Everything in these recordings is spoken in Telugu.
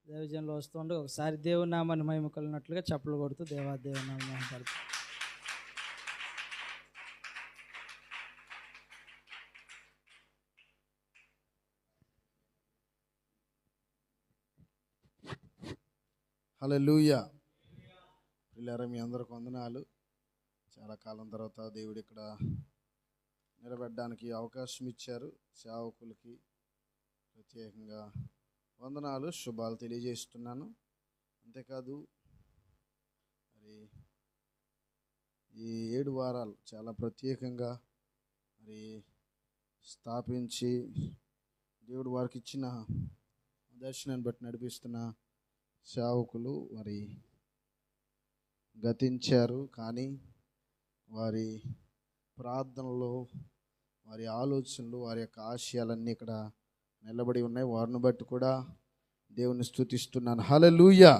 దైవజనులు వస్తుండే ఒకసారి దేవుని నామాన్ని మహిమ కలిగినట్లుగా చప్పలు కొడుతూ దేవుని నామాన్ని మహిమపరుస్తూ హల్లెలూయా. పిల్లరా, మీ అందరికి వందనాలు. చాలా కాలం తర్వాత దేవుడు ఇక్కడ నిలబెట్టడానికి అవకాశం ఇచ్చారు. సేవకులకి ప్రత్యేకంగా వందనాలు, శుభాలు తెలియజేస్తున్నాను. అంతేకాదు, మరి ఈ 7 వారాలు చాలా ప్రత్యేకంగా మరి స్థాపించి దేవుడు వారికి ఇచ్చిన దర్శనాన్ని బట్టి నడిపిస్తున్న సేవకులు మరి గతించారు. కానీ వారి ప్రార్థనలో, వారి ఆలోచనలు, వారి యొక్క ఆశయాలన్నీ ఇక్కడ నిలబడి ఉన్నాయి. వారిని బట్టి కూడా దేవుని స్తుతిస్తున్నాను. హల్లెలూయా.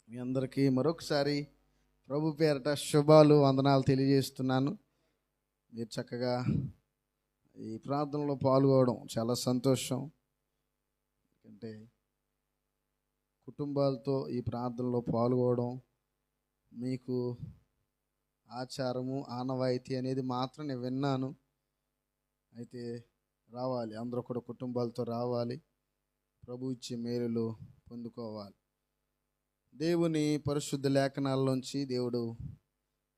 మీ అందరికీ మరొకసారి ప్రభు పేరట శుభాలు, వందనాలు తెలియజేస్తున్నాను. మీరు చక్కగా ఈ ప్రార్థనలో పాల్గొనడం చాలా సంతోషం. ఎందుకంటే కుటుంబాలతో ఈ ప్రార్థనలో పాల్గొనడం మీకు ఆచారము, ఆనవాయితీ అనేది మాత్రం నేను విన్నాను. అయితే రావాలి, అందరూ కూడా కుటుంబాలతో రావాలి, ప్రభు ఇచ్చే మేలులు పొందుకోవాలి. దేవుని పరిశుద్ధ లేఖనాల్లోంచి దేవుడు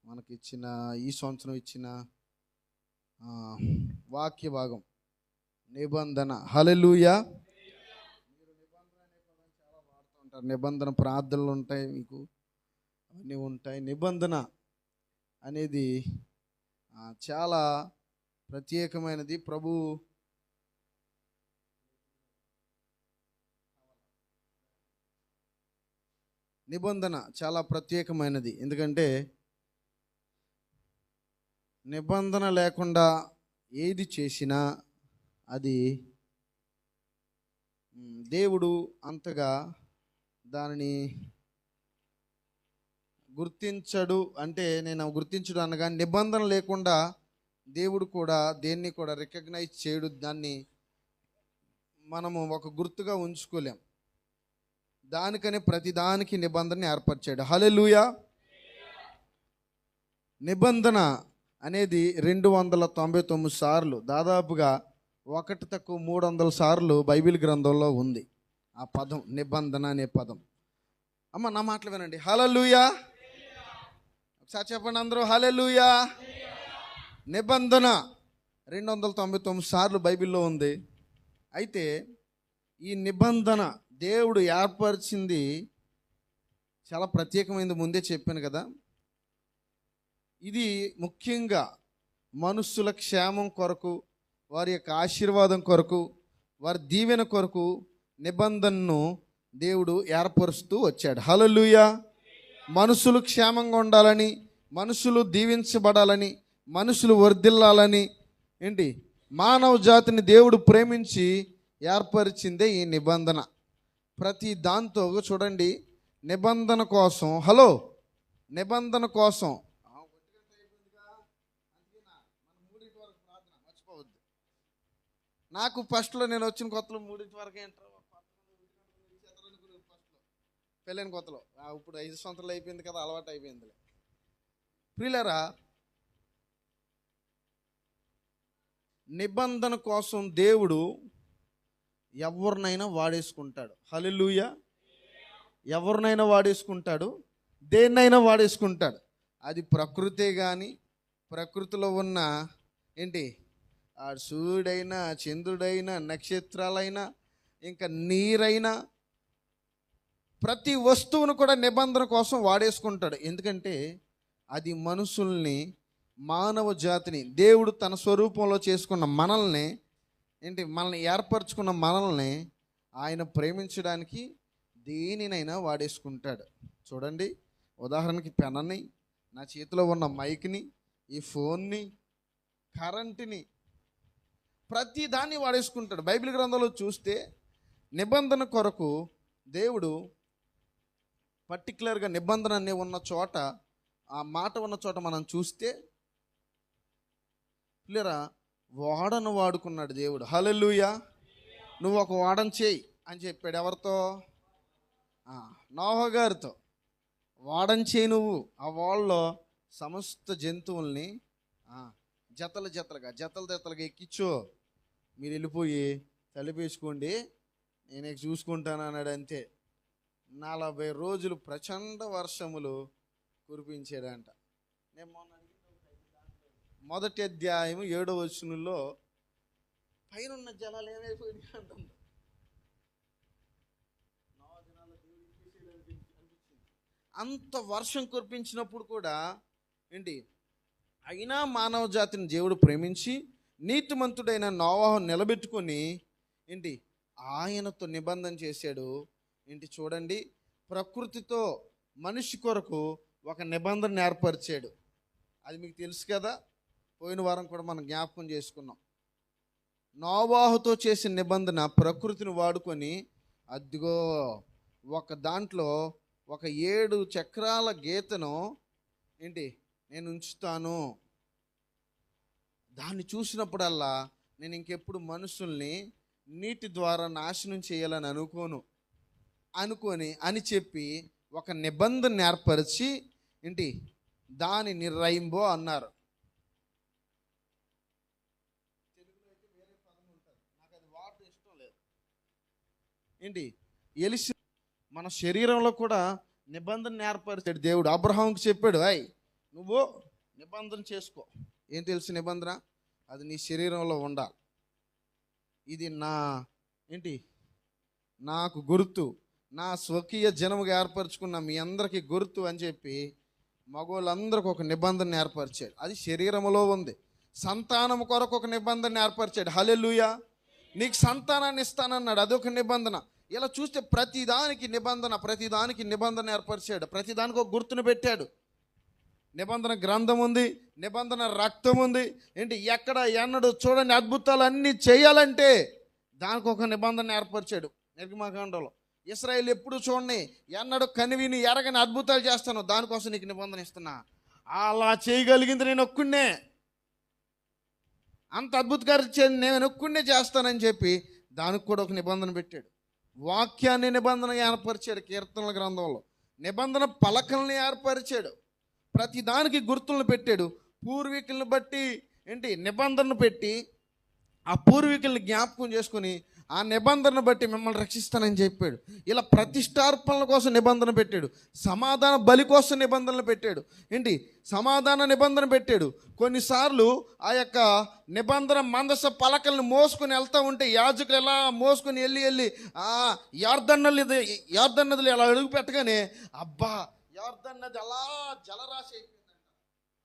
మనకిచ్చిన ఈ సంవత్సరం ఇచ్చిన వాక్య భాగం నిబంధన. హల్లెలూయా. మీరు నిబంధన అనే పదం చాలా వాడుతూ ఉంటారు. నిబంధన ప్రార్థనలు ఉంటాయి, మీకు అన్నీ ఉంటాయి. నిబంధన అనేది చాలా ప్రత్యేకమైనది. నిబంధన చాలా ప్రత్యేకమైనది. ఎందుకంటే నిబంధన లేకుండా ఏది చేసినా అది దేవుడు అంతగా దానిని గుర్తించడు. అంటే నేను గుర్తించడు అనగా, నిబంధన లేకుండా దేవుడు కూడా దేన్ని కూడా రికగ్నైజ్ చేయడు. దాన్ని మనము ఒక గుర్తుగా ఉంచుకోలేం. దానికని ప్రతిదానికి నిబంధన ఏర్పరిచాడు. హల్లెలూయా. నిబంధన అనేది 299 సార్లు, దాదాపుగా 1 తక్కువ 300 సార్లు బైబిల్ గ్రంథంలో ఉంది ఆ పదం, నిబంధన అనే పదం. అమ్మ, నా మాటలు వినండి. హల్లెలూయా. ఒకసారి చెప్పండి అందరూ, హల్లెలూయా. నిబంధన 299 సార్లు బైబిల్లో ఉంది. అయితే ఈ నిబంధన దేవుడు ఏర్పరిచింది చాలా ప్రత్యేకమైనది. ముందే చెప్పాను కదా, ఇది ముఖ్యంగా మనుషుల క్షేమం కొరకు, వారి యొక్క ఆశీర్వాదం కొరకు, వారి దీవెన కొరకు నిబంధనను దేవుడు ఏర్పరుస్తూ వచ్చాడు. హల్లెలూయా. మనుషులు క్షేమంగా ఉండాలని, మనుషులు దీవించబడాలని, మనుషులు వర్ధిల్లాలని, మానవ జాతిని దేవుడు ప్రేమించి ఏర్పరిచిందే ఈ నిబంధన. ప్రతి దాంతో చూడండి, నిబంధన కోసం, నిబంధన కోసం మర్చిపోవద్దు. నాకు ఫస్ట్లో నేను వచ్చిన కొత్తలో 3 వరకు ఏంటారు, పెళ్ళైన కొత్తలో. ఇప్పుడు 5 సంవత్సరాలు అయిపోయింది కదా, అలవాటు అయిపోయింది. ప్రియులారా, నిబంధన కోసం దేవుడు ఎవరినైనా వాడేసుకుంటాడు. హల్లెలూయా. ఎవరినైనా వాడేసుకుంటాడు, దేన్నైనా వాడేసుకుంటాడు. అది ప్రకృతే కానీ, ప్రకృతిలో ఉన్న ఆ సూర్యుడైనా, చంద్రుడైనా, నక్షత్రాలైనా, ఇంకా నీరైనా, ప్రతి వస్తువును కూడా నిబంధన కోసం వాడేసుకుంటాడు. ఎందుకంటే అది మనుషుల్ని, మానవ జాతిని, దేవుడు తన స్వరూపంలో చేసుకున్న మనల్ని ఏర్పరచుకున్న మనల్ని ఆయన ప్రేమించడానికి దేనినైనా వాడేసుకుంటాడు. చూడండి, ఉదాహరణకి పెన్ని, నా చేతిలో ఉన్న మైక్ని, ఈ ఫోన్ని, కరెంటుని, ప్రతి దాన్ని వాడేసుకుంటాడు. బైబిల్ గ్రంథంలో చూస్తే నిబంధన కొరకు దేవుడు పర్టికులర్గా నిబంధన అనే ఉన్న చోట, ఆ మాట ఉన్న చోట మనం చూస్తే ఓడను వాడుకున్నాడు దేవుడు. హల్లెలూయా. నువ్వు ఒక ఓడను చేయి, అని చెప్పాడు. ఎవరితో? నోహ గారితో. వాడని చేయి నువ్వు, ఆ వాళ్ళలో సమస్త జంతువుల్ని జతలు జతలుగా ఎక్కించు, మీరు వెళ్ళిపోయి తలిపేసుకోండి, నేనే చూసుకుంటాను అన్నాడు. అంతే. 40 రోజులు ప్రచండ వర్షములు కురిపించాడంట. నేను మొదటి అధ్యాయం 7వ వచనంలో పైన జలాలు ఏమైపోయింది అంటుంది. అంత వర్షం కురిపించినప్పుడు కూడా ఏంటి, అయినా మానవ జాతిని దేవుడు ప్రేమించి నీతిమంతుడైన నోవాహు నిలబెట్టుకొని ఏంటి ఆయనతో నిబంధన చేశాడు. ఏంటి చూడండి, ప్రకృతితో మనిషి కొరకు ఒక నిబంధన ఏర్పరిచాడు. అది మీకు తెలుసు కదా, పోయిన వారం కూడా మనం జ్ఞాపకం చేసుకున్నాం. నోవాహుతో చేసిన నిబంధన ప్రకృతిని వాడుకొని అదిగో ఒక దాంట్లో ఒక 7 చక్రాల గీతను ఏంటి నేను ఉంచుతాను. దాన్ని చూసినప్పుడల్లా నేను ఇంకెప్పుడు మనుషుల్ని నీటి ద్వారా నాశనం చేయాలని అని చెప్పి ఒక నిబంధన ఏర్పరిచి ఏంటి దానిని రైంబో అన్నారు. తెలుగులో అయితే వేరే పదం ఉంటుంది, నాకు అది వాడటం ఇష్టం లేదు. ఏంటి ఎలిసి మన శరీరంలో కూడా నిబంధన ఏర్పరిచాడు దేవుడు. అబ్రహాంకి చెప్పాడు, నువ్వు నిబంధన చేసుకో. ఏం తెలుసు నిబంధన? అది నీ శరీరంలో ఉండాలి. ఇది నాకు గుర్తు, నా స్వకీయ జనముగా ఏర్పరచుకున్న మీ అందరికీ గుర్తు అని చెప్పి మగవాళ్ళందరికీ ఒక నిబంధన ఏర్పరిచాడు. అది శరీరంలో ఉంది. సంతానం కొరకు ఒక నిబంధన ఏర్పరిచాడు. హల్లెలూయా. నీకు సంతానాన్ని ఇస్తానన్నాడు, అదొక నిబంధన. ఇలా చూస్తే ప్రతిదానికి నిబంధన ఏర్పరిచాడు. ప్రతిదానికి ఒక గుర్తును పెట్టాడు. నిబంధన గ్రంథం ఉంది, నిబంధన రక్తం ఉంది. ఏంటి ఎక్కడ ఎన్నడు చూడండి అద్భుతాలు అన్నీ చేయాలంటే దానికి ఒక నిబంధన ఏర్పరిచాడు. నిర్గమకాండంలో ఇశ్రాయేలు ఎప్పుడు చూడండి ఎన్నడు కనివిని ఎరగని అద్భుతాలు చేస్తాను, దానికోసం నీకు నిబంధన ఇస్తున్నా. అలా చేయగలిగింది నేను ఒక్కడే, అంత అద్భుతకార్యం నేను ఒక్కడే చేస్తానని చెప్పి దానికి కూడా ఒక నిబంధన పెట్టాడు. వాక్యాన్ని నిబంధన ఏర్పరిచాడు. కీర్తనల గ్రంథంలో నిబంధన పలకల్ని ఏర్పరిచాడు. ప్రతి దానికి గుర్తులను పెట్టాడు. పూర్వీకులను బట్టి ఏంటి నిబంధనను పెట్టి ఆ పూర్వీకుల్ని జ్ఞాపకం చేసుకుని ఆ నిబంధనను బట్టి మిమ్మల్ని రక్షిస్తానని చెప్పాడు. ఇలా ప్రతిష్టార్పణల కోసం నిబంధన పెట్టాడు. సమాధాన బలి కోసం నిబంధనలు పెట్టాడు. ఏంటి సమాధాన నిబంధన పెట్టాడు. కొన్నిసార్లు ఆ యొక్క నిబంధన మందస పలకల్ని మోసుకొని వెళ్తూ ఉంటే యాజకులు ఎలా మోసుకొని వెళ్ళి యార్దన్ నదిలో ఎలా అడుగు పెట్టగానే అబ్బా యార్దన్ నది అలా జలరాశి అయిపోయిందంట,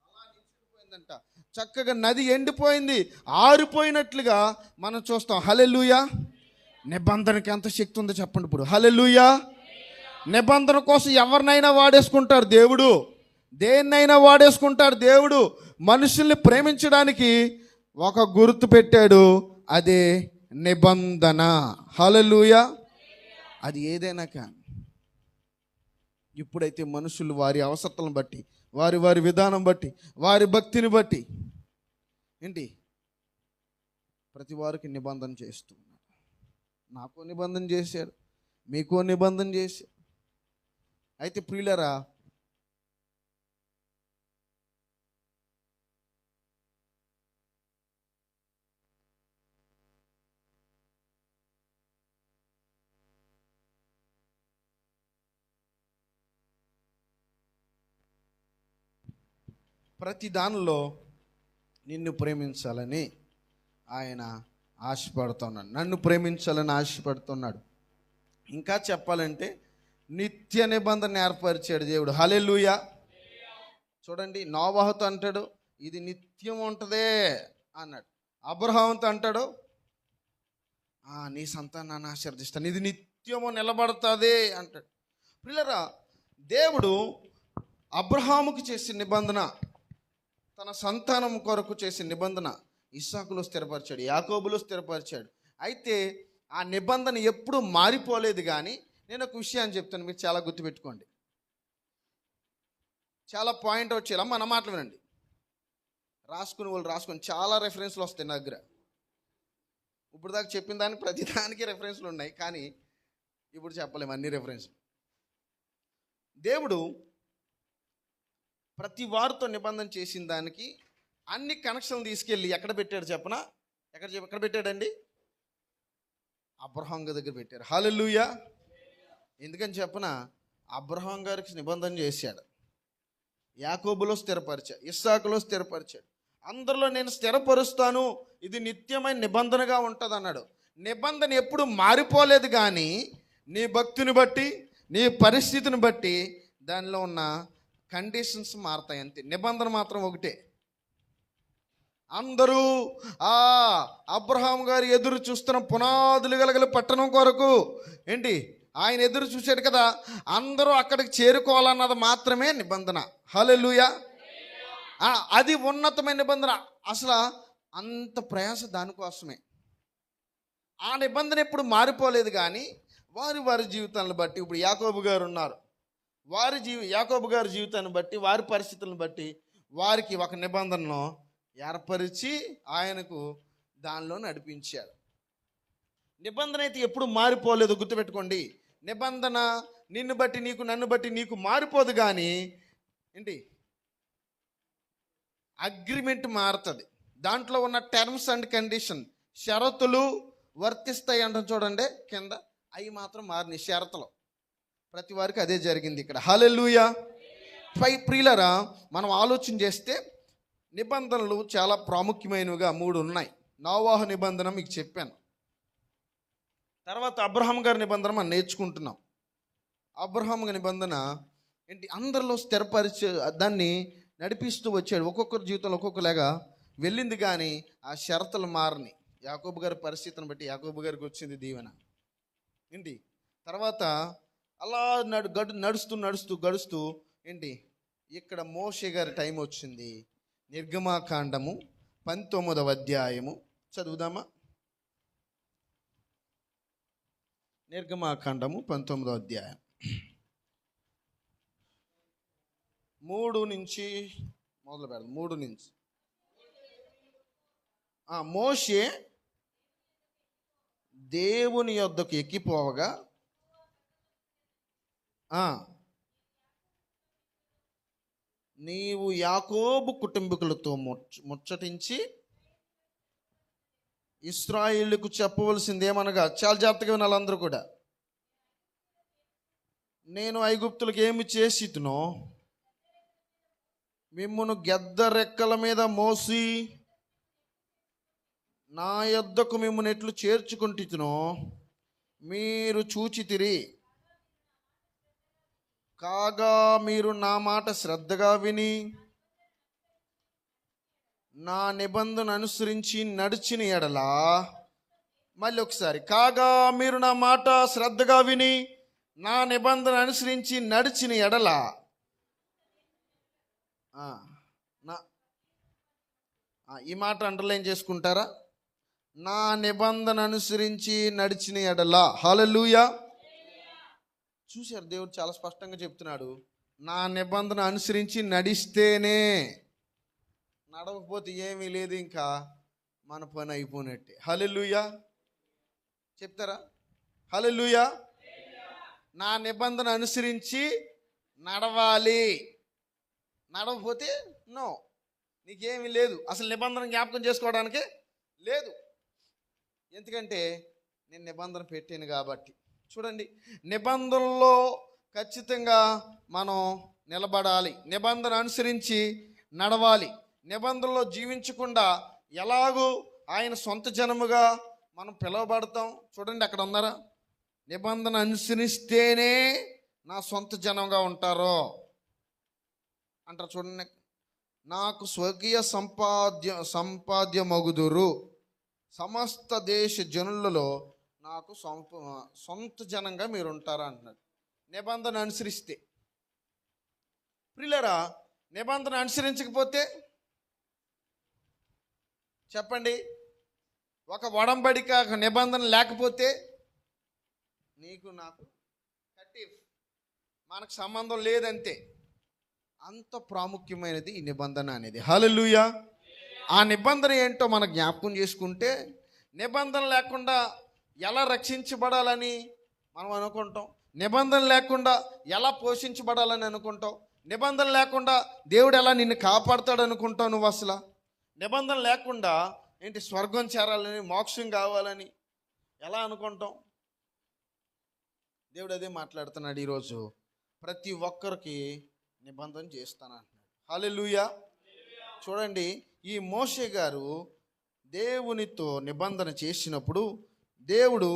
అలా నిలిచిపోయిందంట. చక్కగా నది ఎండిపోయింది, ఆరిపోయినట్లుగా మనం చూస్తాం. హల్లెలూయా. నిబంధనకి ఎంత శక్తి ఉందో చెప్పండి ఇప్పుడు. హల్లెలూయా. నిబంధన కోసం ఎవరినైనా వాడేసుకుంటాడు దేవుడు, దేన్నైనా వాడేసుకుంటాడు దేవుడు. మనుషుల్ని ప్రేమించడానికి ఒక గుర్తు పెట్టాడు, అదే నిబంధన. హల్లెలూయా. అది ఏదైనా కానీ ఇప్పుడైతే మనుషులు వారి అవసరాలను బట్టి, వారి విధానం బట్టి, వారి భక్తిని బట్టి ఏంటి ప్రతి వారికి నిబంధన చేస్తూ ఉన్నాడు. నాకో నిబంధన చేశాడు, మీకో నిబంధన చేశాడు. అయితే ప్రియులరా, ప్రతి దానిలో నిన్ను ప్రేమించాలని ఆయన ఆశపడుతున్నాడు. నన్ను ప్రేమించాలని ఆశపడుతున్నాడు. ఇంకా చెప్పాలంటే నిత్య నిబంధన ఏర్పరిచాడు దేవుడు. హల్లెలూయా. చూడండి, నోవాహుతో అంటాడు ఇది నిత్యం ఉంటుందే అన్నాడు. అబ్రహాముతో అంటాడు నీ సంతానాన్ని ఆశీర్వదిస్తాను, ఇది నిత్యము నిలబడుతుంది అంటాడు. పిల్లరా, దేవుడు అబ్రహాముకు చేసిన నిబంధన, తన సంతానం కొరకు చేసిన నిబంధన ఇస్సాకులో స్థిరపరిచాడు, యాకోబులో స్థిరపరిచాడు. అయితే ఆ నిబంధన ఎప్పుడూ మారిపోలేదు. కానీ నేను ఒక విషయాన్ని చెప్తాను, మీరు చాలా గుర్తుపెట్టుకోండి. చాలా పాయింట్ అవుట్ చేయాలి. మన మాటలు వినండి, రాసుకుని వాళ్ళు రాసుకొని చాలా రెఫరెన్స్లు వస్తాయి నా దగ్గర. ఇప్పుడు దాకా చెప్పిన దానికి ప్రతిదానికి రెఫరెన్స్లు ఉన్నాయి. కానీ ఇప్పుడు చెప్పలేము అన్ని రెఫరెన్స్. దేవుడు ప్రతి వారితో నిబంధన చేసిన దానికి అన్ని కనెక్షన్లు తీసుకెళ్ళి ఎక్కడ పెట్టాడు చెప్పనా? ఎక్కడ పెట్టాడండి? అబ్రహాం గారి దగ్గర పెట్టారు. హల్లెలూయా. ఎందుకని చెప్పనా? అబ్రహాం గారికి నిబంధన చేశాడు, యాకోబులో స్థిరపరిచాడు, ఇస్సాకులో స్థిరపరిచాడు. అందరిలో నేను స్థిరపరుస్తాను, ఇది నిత్యమైన నిబంధనగా ఉంటుంది అన్నాడు. నిబంధన ఎప్పుడు మారిపోలేదు, కానీ నీ భక్తిని బట్టి, నీ పరిస్థితిని బట్టి దానిలో ఉన్న కండిషన్స్ మారుతాయి అంతే. నిబంధన మాత్రం ఒకటే. అందరూ అబ్రహాం గారు ఎదురు చూస్తున్న పునాదులు గలగల పట్టణం కొరకు ఏంటి ఆయన ఎదురు చూశాడు కదా, అందరూ అక్కడికి చేరుకోవాలన్నది మాత్రమే నిబంధన. హల్లెలూయా. అది ఉన్నతమైన నిబంధన. అసలు అంత ప్రయాస దానికోసమే. ఆ నిబంధన ఎప్పుడు మారిపోలేదు, కానీ వారి జీవితాలను బట్టి, ఇప్పుడు యాకోబు గారు ఉన్నారు, యాకోబు గారి జీవితాన్ని బట్టి, వారి పరిస్థితులను బట్టి వారికి ఒక నిబంధనను ఏర్పరిచి ఆయనకు దానిలో నడిపించాడు. నిబంధన అయితే ఎప్పుడు మారిపోలేదు, గుర్తుపెట్టుకోండి. నిబంధన నిన్ను బట్టి నీకు, నన్ను బట్టి నీకు మారిపోదు, కానీ ఏంటి అగ్రిమెంట్ మారుతుంది. దాంట్లో ఉన్న టర్మ్స్ అండ్ కండిషన్, షరతులు వర్తిస్తాయి అంటాం చూడండి కింద, అవి మాత్రం మారినాయి షరతులు. ప్రతి వారికి అదే జరిగింది ఇక్కడ. హల్లెలూయా. ప్రియులారా, మనం ఆలోచన చేస్తే నిబంధనలు చాలా ప్రాముఖ్యమైనవిగా 3 ఉన్నాయి. నోవాహు నిబంధన మీకు చెప్పాను. తర్వాత అబ్రహాం గారి నిబంధన మనం నేర్చుకుంటున్నాం. అబ్రహాం గారి నిబంధన ఏంటి? అందరిలో స్థిరపరిచే దాన్ని నడిపిస్తూ వచ్చాడు. ఒక్కొక్కరి జీవితంలో ఒక్కొక్కలాగా వెళ్ళింది, కానీ ఆ షరతులు మారని. యాకోబు గారి పరిస్థితిని బట్టి యాకోబు గారికి వచ్చింది దీవెన ఏంటి. తర్వాత అలా నడుస్తూ ఏంటి ఇక్కడ మోషే గారి టైం వచ్చింది. నిర్గమాకాండము 19వ అధ్యాయము చదువుదామా? నిర్గమాకాండము 19వ అధ్యాయం 3 నుంచి మొదలు పెడదాం. 3 నుంచి. మోషే దేవుని యొద్దకు ఎక్కిపోవగా నీవు యాకోబు కుటుంబీకులతో ముచ్చటించి ఇశ్రాయేలుకు చెప్పవలసింది ఏమనగా, చాలా జాగ్రత్తగా వినాలి అందరూ కూడా, నేను ఐగుప్తులకు ఏమి చేసితునో మిమ్మును గెద్ద రెక్కల మీద మోసి నా యొద్దకు మిమ్మును ఎట్లు చేర్చుకుంటునో మీరు చూచితిరి. కాగా మీరు నా మాట శ్రద్ధగా విని నా నిబంధన అనుసరించి నడిచిన ఎడలా, మళ్ళీ ఒకసారి, కాగా మీరు నా మాట శ్రద్ధగా విని నా నిబంధన అనుసరించి నడిచిన ఎడలా, ఈ మాట అండర్లైన్ చేసుకుంటారా? నా నిబంధన అనుసరించి నడిచిన ఎడలా. హల్లెలూయా. చూశారు, దేవుడు చాలా స్పష్టంగా చెప్తున్నాడు, నా నిబంధన అనుసరించి నడిస్తేనే. నడవకపోతే ఏమీ లేదు, ఇంకా మన పని అయిపోయినట్టే. హల్లెలూయా చెప్తారా? హల్లెలూయా. నా నిబంధన అనుసరించి నడవాలి. నడవకపోతే నో, నీకేమీ లేదు. అసలు నిబంధన జ్ఞాపకం చేసుకోవడానికి లేదు. ఎందుకంటే నేను నిబంధన పెట్టాను కాబట్టి. చూడండి, నిబంధనలో ఖచ్చితంగా మనం నిలబడాలి, నిబంధన అనుసరించి నడవాలి. నిబంధనలో జీవించకుండా ఎలాగూ ఆయన సొంత జనముగా మనం పిలువబడతాం. చూడండి, అక్కడ ఉన్నారా, నిబంధన అనుసరిస్తేనే నా సొంత జనంగా ఉంటారో అంటారు. చూడండి, నాకు స్వకీయ సంపాద్యమగుదురు, సమస్త దేశ జనులలో నాకు సొంత జనంగా మీరు ఉంటారా అంటున్నాడు. నిబంధన అనుసరిస్తే. ప్రియులారా, నిబంధన అనుసరించకపోతే చెప్పండి, ఒక ఒడంబడిక నిబంధన లేకపోతే నీకు నాకు మనకు సంబంధం లేదంతే. అంత ప్రాముఖ్యమైనది ఈ నిబంధన అనేది. హల్లెలూయా. ఆ నిబంధన ఏంటో మనం జ్ఞాపకం చేసుకుంటే, నిబంధన లేకుండా ఎలా రక్షించబడాలని మనం అనుకుంటాం. నిబంధన లేకుండా ఎలా పోషించబడాలని అనుకుంటావు. నిబంధన లేకుండా దేవుడు ఎలా నిన్ను కాపాడుతాడు అనుకుంటావు. నువ్వు అసలు నిబంధన లేకుండా ఏంటి స్వర్గం చేరాలని, మోక్షం కావాలని ఎలా అనుకుంటాం. దేవుడు అదే మాట్లాడుతున్నాడు ఈరోజు. ప్రతి ఒక్కరికి నిబంధన చేస్తానంటున్నాడు. హల్లెలూయా. చూడండి, ఈ మోషే గారు దేవునితో నిబంధన చేసినప్పుడు దేవుడు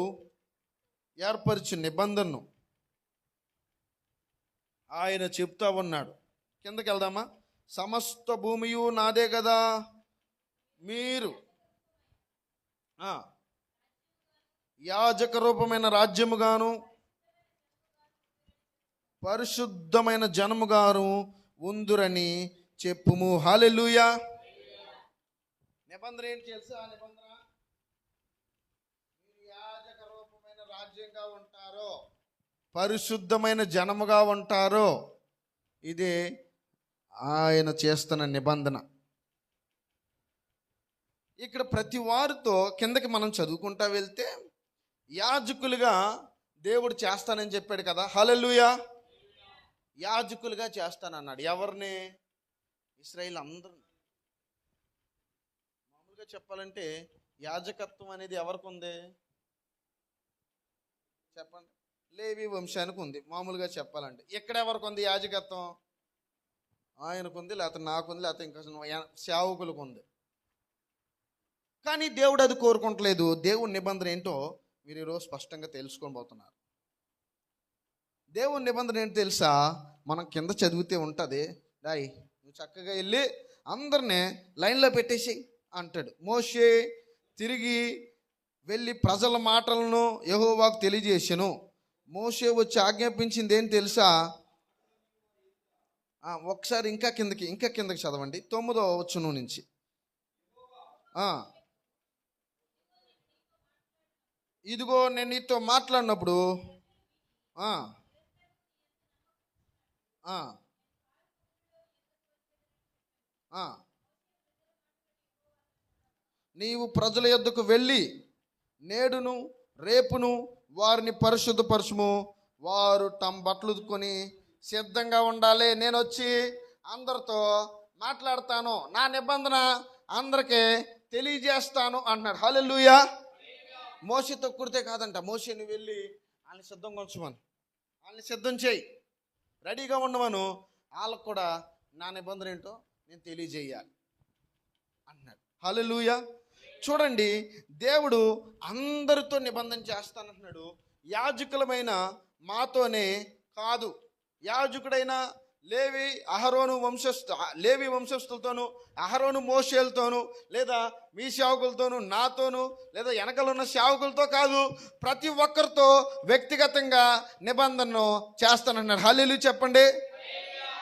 ఏర్పరిచిన నిబంధనను ఆయన చెప్తా ఉన్నాడు. కిందకి వెళ్దామా? సమస్త భూమియు నాదే కదా, మీరు యాజక రూపమైన రాజ్యముగాను పరిశుద్ధమైన జనముగాను ఉందురని చెప్పుము. హల్లెలూయా. నిబంధన ఏంటి తెలుసా? నిబంధన మీరు యాజక రూపమైన రాజ్యంగా ఉంటారో, పరిశుద్ధమైన జనముగా ఉంటారో, ఇదే ఆయన చేస్తున్న నిబంధన. ఇక్కడ ప్రతి వారితో కిందకి మనం చదువుకుంటా వెళ్తే యాజకులుగా దేవుడు చేస్తానని చెప్పాడు కదా. హల్లెలూయా. యాజకులుగా చేస్తానన్నాడు. ఎవరిని? ఇశ్రాయేలు అందరూ. మామూలుగా చెప్పాలంటే యాజకత్వం అనేది ఎవరికి ఉంది చెప్పండి? లేవి వంశానికి ఉంది. మామూలుగా చెప్పాలంటే ఇక్కడ ఎవరికి ఉంది యాజకత్వం? ఆయనకు ఉంది, లేకపోతే నాకుంది, లేకపోతే ఇంకా సేవకులకు ఉంది. కానీ దేవుడు అది కోరుకుంటలేదు. దేవుని నిబంధన ఏంటో మీరు ఈరోజు స్పష్టంగా తెలుసుకొని పోతున్నారు. దేవుని నిబంధన ఏంటో తెలుసా? మనం కింద చదివితే ఉంటుంది. డాయ్ నువ్వు చక్కగా వెళ్ళి అందరినీ లైన్లో పెట్టేసి అంటాడు. మోషే తిరిగి వెళ్ళి ప్రజల మాటలను యెహోవాకు తెలియజేసెను. మోషే వచ్చి ఆజ్ఞాపించింది ఏంటి తెలుసా? ఒకసారి ఇంకా కిందకి చదవండి, 9వ వచనం నుంచి. ఇదిగో నేను నీతో మాట్లాడినప్పుడు నీవు ప్రజల యొద్దకు వెళ్ళి నేడును రేపును వారిని పరిశుద్ధపరచుము. వారు తమ బట్టలు ఉతుక్కొని సిద్ధంగా ఉండాలి. నేను వచ్చి అందరితో మాట్లాడతాను, నా నిబంధన అందరికీ తెలియజేస్తాను అన్నాడు. హల్లెలూయా. మోషేతో కుడితే కాదంట. మోషే నువ్వు వెళ్ళి వాళ్ళని సిద్ధంగా ఉంచమను, వాళ్ళని సిద్ధం చేయి, రెడీగా ఉండమను, వాళ్ళకు కూడా నా నిబంధన ఏంటో నేను తెలియజేయాలి అన్నాడు. హల్లెలూయా. చూడండి, దేవుడు అందరితో నిబంధన చేస్తానంటున్నాడు. యాజకులమైన మాతోనే కాదు, యాజకుడైన లేవి వంశస్థులతోనూ, అహరోను మోషేలతోనూ, లేదా మీ సేవకులతోనూ, నాతోనూ, లేదా వెనకలున్న సేవకులతో కాదు, ప్రతి ఒక్కరితో వ్యక్తిగతంగా నిబంధనను చేస్తానన్నాడు. హల్లెలూయా చెప్పండి.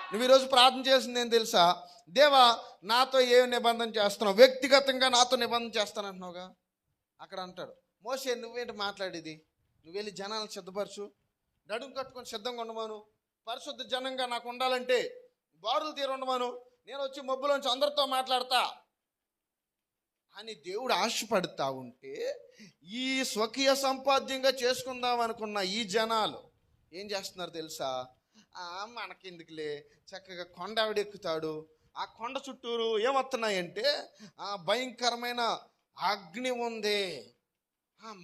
నువ్వు ఈరోజు ప్రార్థన చేసింది ఏం తెలుసా? దేవా నాతో ఏ నిబంధన చేస్తున్నావు? వ్యక్తిగతంగా నాతో నిబంధన చేస్తానంటున్నావుగా. అక్కడ అంటాడు మోషే, నువ్వేంటి మాట్లాడేది? నువ్వు వెళ్ళి జనాలను సిద్ధపరచు, నడుము కట్టుకొని సిద్ధంగా ఉండమాను, పరిశుద్ధ జనంగా నాకు ఉండాలంటే బారులు తీరు ఉండమాను, నేను వచ్చి మబ్బులోంచి అందరితో మాట్లాడతా అని దేవుడు ఆశపడతా ఉంటే, ఈ స్వకీయ సంపాద్యంగా చేసుకుందాం అనుకున్న ఈ జనాలు ఏం చేస్తున్నారు తెలుసా? మనకెందుకులే, చక్కగా కొండ ఆవిడెక్కుతాడు, ఆ కొండ చుట్టూరు ఏమొస్తున్నాయంటే భయంకరమైన అగ్ని ఉంది,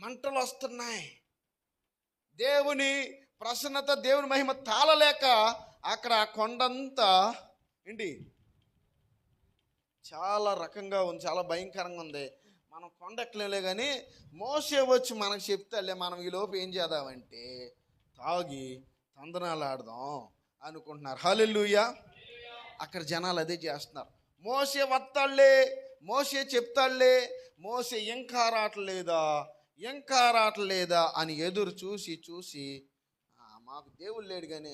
మంటలు వస్తున్నాయి, దేవుని ప్రసన్నత, దేవుని మహిమ తాళలేక అక్కడ ఆ కొండంతా ఏంటి చాలా రకంగా ఉంది, చాలా భయంకరంగా ఉంది. మనం కొండ ఎక్కలేలే, కానీ మోసే వచ్చి మనకు చెప్తాలే, మనం ఈ లోపు ఏం చేద్దామంటే తాగి తందనాలు ఆడదాం అనుకుంటున్నారు. హల్లెలూయా. అక్కడ జనాలు అదే చేస్తున్నారు. మోసే వస్తాళ్లే, మోసే చెప్తాళ్లే, మోసే ఇంకా రావట్లేదా అని ఎదురు చూసి మాకు దేవుడు లేడు కానీ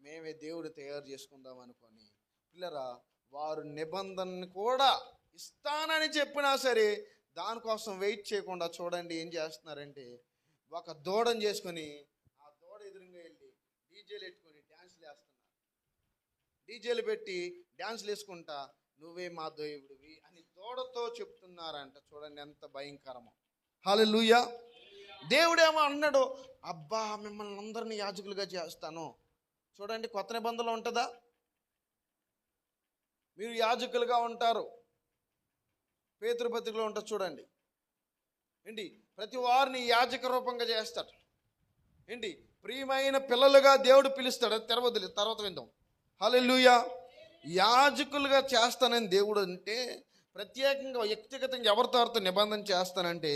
మేమే దేవుడు తయారు చేసుకుందాం అనుకొని, పిల్లరా వారు నిబంధనని కూడా ఇస్తానని చెప్పినా సరే దానికోసం వెయిట్ చేయకుండా చూడండి ఏం చేస్తున్నారంటే, ఒక దూడని చేసుకొని ఆ దూడ ఎదురుగా వెళ్ళి డీజేలు పెట్టుకొని డ్యాన్స్లు వేస్తున్నారు. డీజేలు పెట్టి డ్యాన్స్లు వేసుకుంటా నువ్వే మా దేవుడివి అని దూడతో చెప్తున్నారంట. చూడండి ఎంత భయంకరమో. హల్లెలూయా. దేవుడేమో అన్నాడు, అబ్బా మిమ్మల్ని అందరినీ యాజకులుగా చేస్తాను. చూడండి, కొత్త నిబంధనలో ఉంటుందా? మీరు యాజకులుగా ఉంటారు. పేతురు పత్రికలో ఉంటుంది చూడండి. ఏంటి, ప్రతి వారిని యాజక రూపంగా చేస్తాడు. ఏంటి, ప్రియమైన పిల్లలుగా దేవుడు పిలుస్తాడు. అది తెరవద్దు, తర్వాత విందాం. హల్లెలూయా. యాజకులుగా చేస్తానని దేవుడు అంటే ప్రత్యేకంగా వ్యక్తిగతంగా ఎవరితో నిబంధన చేస్తానంటే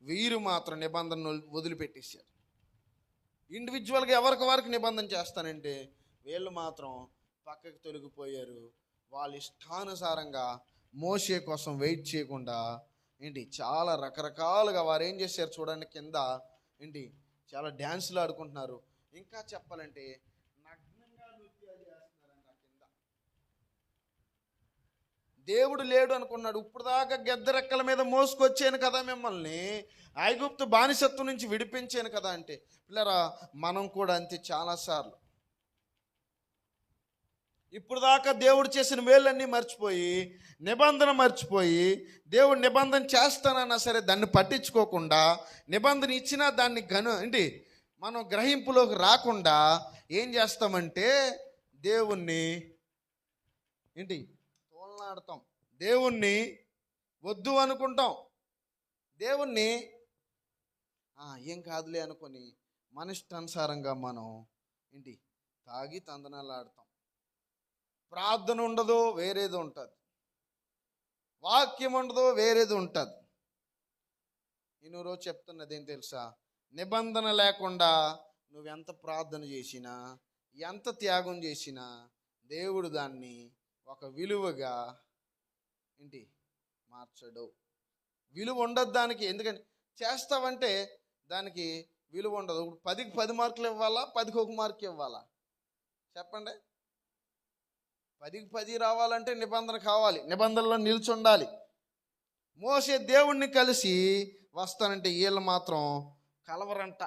వీరు మాత్రం నిబంధనను వదిలిపెట్టేశారు. ఇండివిజువల్గా ఎవరికి వారికి నిబంధన చేస్తానంటే వీళ్ళు మాత్రం పక్కకి తొలగిపోయారు. వాళ్ళ ఇష్టానుసారంగా మోషే కోసం వెయిట్ చేయకుండా ఏంటి చాలా రకరకాలుగా వారు ఏం చేశారు చూడండి. కింద ఏంటి చాలా డ్యాన్సులు ఆడుకుంటున్నారు. ఇంకా చెప్పాలంటే నగ్నంగా నృత్యాలు చేస్తున్నారంట కింద. దేవుడు లేడు అనుకున్నాడు. ఇప్పుడు దాకా గెద్దరెక్కల మీద మోసుకొచ్చాను కదా మిమ్మల్ని, ఐగుప్తు బానిసత్వం నుంచి విడిపించాను కదా అంటే పిల్లరా, మనం కూడా అంతే చాలాసార్లు ఇప్పుడు దాకా దేవుడు చేసిన మేళ్ళన్నీ మర్చిపోయి, నిబంధన మర్చిపోయి, దేవుడు నిబంధన చేస్తానన్నా సరే దాన్ని పట్టించుకోకుండా, నిబంధన ఇచ్చినా దాన్ని మనం గ్రహింపులోకి రాకుండా ఏం చేస్తామంటే దేవుణ్ణి తోలనాడతాం, దేవుణ్ణి వద్దు అనుకుంటాం, దేవుణ్ణి ఏం కాదులే అనుకొని మన ఇష్టానుసారంగా మనం తాగి తందనాలు ఆడతాం. ప్రార్థన ఉండదు, వేరేది ఉంటుంది. వాక్యం ఉండదు, వేరేది ఉంటుంది. నేను రోజు చెప్తున్నది ఏం తెలుసా? నిబంధన లేకుండా నువ్వెంత ప్రార్థన చేసినా, ఎంత త్యాగం చేసినా దేవుడు దాన్ని ఒక విలువగా మార్చడు. విలువ ఉండదు దానికి. ఎందుకంటే చేస్తావంటే దానికి విలువ ఉండదు. 10కి 10 మార్కులు ఇవ్వాలా, 10కి 1 మార్క్ ఇవ్వాలా? చెప్పండి. 10కి 10 రావాలంటే నిబంధన కావాలి, నిబంధనలో నిల్చుండాలి. మోసే దేవుణ్ణి కలిసి వస్తానంటే వీళ్ళు మాత్రం కలవరంట,